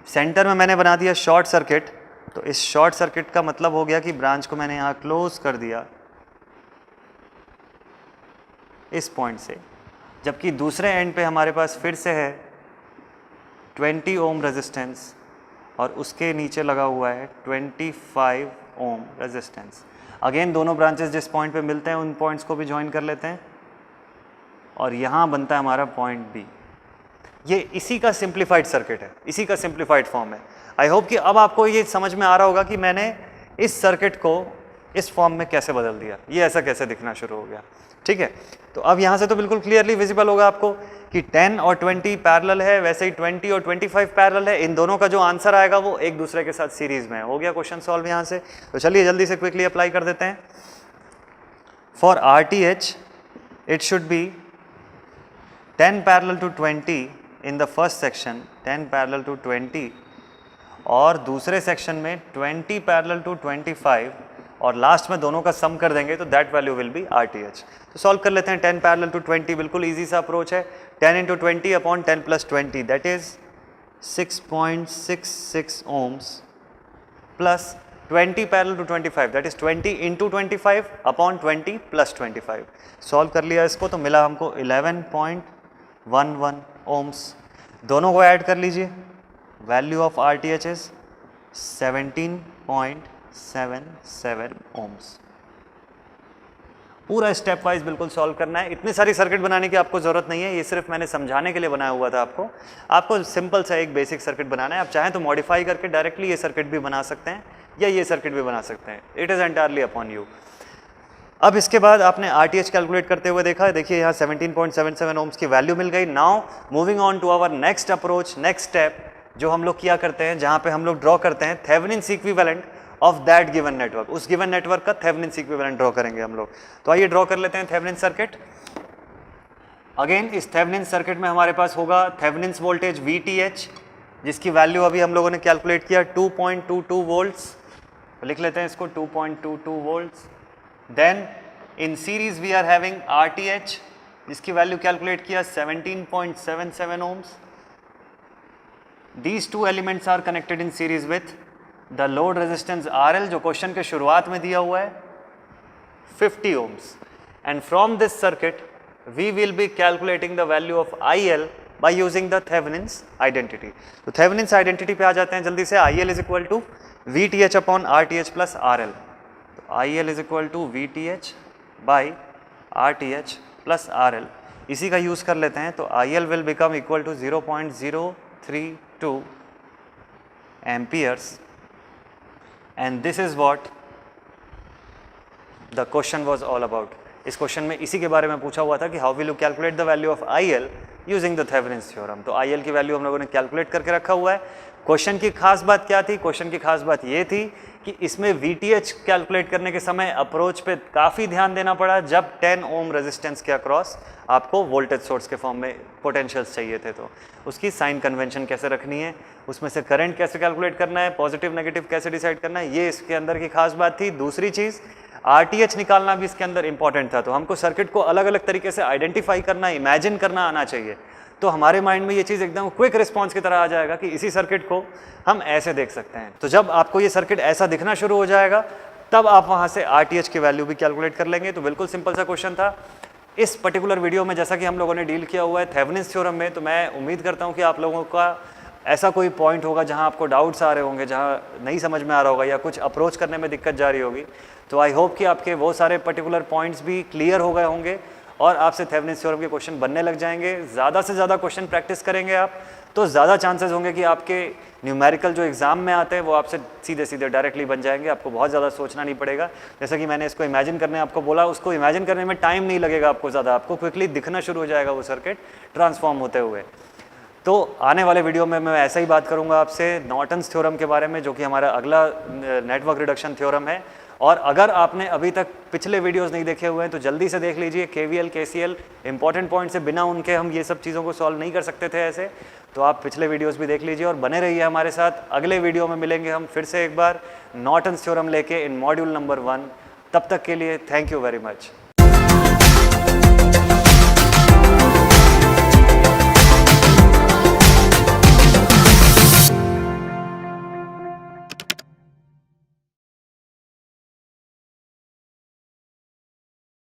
[SPEAKER 1] सेंटर में मैंने बना दिया शॉर्ट सर्किट, तो इस शॉर्ट सर्किट का मतलब हो गया कि ब्रांच को मैंने यहाँ क्लोज कर दिया इस पॉइंट से, जबकि दूसरे एंड पे हमारे पास फिर से है 20 ओम रेजिस्टेंस और उसके नीचे लगा हुआ है 25 ओम रेजिस्टेंस। अगेन दोनों ब्रांचेस जिस पॉइंट पे मिलते हैं उन पॉइंट्स को भी ज्वाइन कर लेते हैं और यहाँ बनता है हमारा पॉइंट बी। ये इसी का सिंप्लीफाइड सर्किट है, इसी का सिंप्लीफाइड फॉर्म है। आई होप कि अब आपको ये समझ में आ रहा होगा कि मैंने इस सर्किट को इस फॉर्म में कैसे बदल दिया, ये ऐसा कैसे दिखना शुरू हो गया। ठीक है, तो अब यहाँ से तो बिल्कुल क्लियरली विजिबल होगा आपको कि 10 और 20 पैरेलल है, वैसे ही 20 और 25 पैरेलल है। इन दोनों का जो आंसर आएगा वो एक दूसरे के साथ सीरीज में है। हो गया क्वेश्चन सॉल्व यहाँ से। तो चलिए जल्दी से क्विकली अप्लाई कर देते हैं। For RTH it should be 10 parallel to 20 in the first section, 10 parallel to 20, और दूसरे सेक्शन में 20 पैरेलल टू 25, और लास्ट में दोनों का सम कर देंगे तो that value will be RTH। तो सॉल्व कर लेते हैं। 10 पैरेलल टू 20 बिल्कुल इजी सा अप्रोच है। 10 into 20 upon 10 plus 20 that is 6.66 ohms plus 20 parallel to 25 that is 20 into 25 upon 20 plus 25। Solve कर लिया इसको तो मिला हमको 11.11 ओम्स। दोनों को ऐड कर लीजिए, value of RTH is 17.77 ohms. पूरा स्टेप वाइज बिल्कुल सॉल्व करना है। इतनी सारी सर्किट बनाने की आपको ज़रूरत नहीं है, ये सिर्फ मैंने समझाने के लिए बनाया हुआ था आपको। आपको सिंपल सा एक बेसिक सर्किट बनाना है। आप चाहें तो मॉडिफाई करके डायरेक्टली ये सर्किट भी बना सकते हैं या ये सर्किट भी बना सकते हैं। It is entirely upon you. अब इसके बाद आपने RTH कैलकुलेट करते हुए देखा, देखिए यहाँ 17.77 ओम्स की वैल्यू मिल गई। Now moving on to our next approach, next step जो हम लोग किया करते हैं, जहाँ पे हम लोग ड्रॉ करते हैं Thevenin's equivalent of that given network. उस गिवन नेटवर्क का थेवेनिन्स इक्विवेलेंट ड्रॉ करेंगे हम लोग। तो आइए ड्रॉ कर लेते हैं थेवेनिन्स सर्किट। अगेन इस थेवेनिन्स सर्किट में हमारे पास होगा थेवेनिन्स वोल्टेज VTH, जिसकी वैल्यू अभी हम लोगों ने कैलकुलेट किया 2.22 वोल्ट्स। लिख लेते हैं इसको 2.22 volts. Then in series we are having RTH, जिसकी वैल्यू कैलकुलेट किया 17.77 ohms. These two elements are connected in series with the load resistance RL, जो क्वेश्चन के शुरुआत में दिया हुआ है 50 ohms. And from this circuit we will be calculating the value of IL by using the Thevenin's identity. तो Thevenin's identity पे आ जाते हैं जल्दी से। IL is equal to VTH upon RTH plus RL. तो IL is equal to VTH by RTH plus RL, इसी का use कर लेते हैं। तो IL will become equal to 0.032 amperes, and this is what the question was all about. इस question में इसी के बारे में पूछा हुआ था कि how will you calculate the value of IL using the Thevenin's theorem. तो IL की वैल्यू हम लोगों ने कैलकुलेट करके रखा हुआ है। क्वेश्चन की खास बात क्या थी? क्वेश्चन की खास बात ये थी कि इसमें VTH कैलकुलेट करने के समय अप्रोच पे काफ़ी ध्यान देना पड़ा। जब 10 ओम रेजिस्टेंस के अक्रॉस आपको वोल्टेज सोर्स के फॉर्म में पोटेंशियल्स चाहिए थे, तो उसकी साइन कन्वेंशन कैसे रखनी है, उसमें से करंट कैसे कैलकुलेट करना है, पॉजिटिव नेगेटिव कैसे डिसाइड करना है, ये इसके अंदर की खास बात थी। दूसरी चीज़ RTH निकालना भी इसके अंदर इंपॉर्टेंट था। तो हमको सर्किट को अलग अलग तरीके से आइडेंटिफाई करना, इमेजिन करना आना चाहिए। तो हमारे माइंड में ये चीज़ एकदम क्विक रिस्पॉन्स की तरह आ जाएगा कि इसी सर्किट को हम ऐसे देख सकते हैं। तो जब आपको ये सर्किट ऐसा दिखना शुरू हो जाएगा तब आप वहाँ से RTH की वैल्यू भी कैलकुलेट कर लेंगे। तो बिल्कुल सिंपल सा क्वेश्चन था। इस पर्टिकुलर वीडियो में जैसा कि हम लोगों ने डील किया हुआ है थेवेनिन्स थ्योरम में, तो मैं उम्मीद करता हूँ कि आप लोगों का ऐसा कोई पॉइंट होगा जहाँ आपको डाउट्स आ रहे होंगे, जहाँ नहीं समझ में आ रहा होगा या कुछ अप्रोच करने में दिक्कत जा रही होगी। तो आई होप कि आपके वो सारे पर्टिकुलर पॉइंट्स भी क्लियर हो गए होंगे और आपसे थेवेनिन्स थ्योरम के क्वेश्चन बनने लग जाएंगे। ज़्यादा से ज़्यादा क्वेश्चन प्रैक्टिस करेंगे आप तो ज़्यादा चांसेस होंगे कि आपके न्यूमेरिकल जो एग्ज़ाम में आते हैं वो आपसे सीधे सीधे डायरेक्टली बन जाएंगे, आपको बहुत ज़्यादा सोचना नहीं पड़ेगा। जैसा कि मैंने इसको इमेजिन करने आपको बोला, उसको इमेजिन करने में टाइम नहीं लगेगा आपको ज़्यादा, आपको क्विकली दिखना शुरू हो जाएगा वो सर्किट ट्रांसफॉर्म होते हुए। तो आने वाले वीडियो में मैं ऐसा ही बात करूंगा आपसे नॉर्टन्स थ्योरम के बारे में, जो कि हमारा अगला नेटवर्क रिडक्शन थ्योरम है। और अगर आपने अभी तक पिछले वीडियोस नहीं देखे हुए हैं तो जल्दी से देख लीजिए। केवीएल केसीएल इंपॉर्टेंट पॉइंट से बिना उनके हम ये सब चीज़ों को सॉल्व नहीं कर सकते थे ऐसे, तो आप पिछले वीडियोस भी देख लीजिए और बने रहिए हमारे साथ। अगले वीडियो में मिलेंगे हम फिर से एक बार नॉर्टन्स थ्योरम लेके इन मॉड्यूल नंबर 1। तब तक के लिए थैंक यू वेरी मच।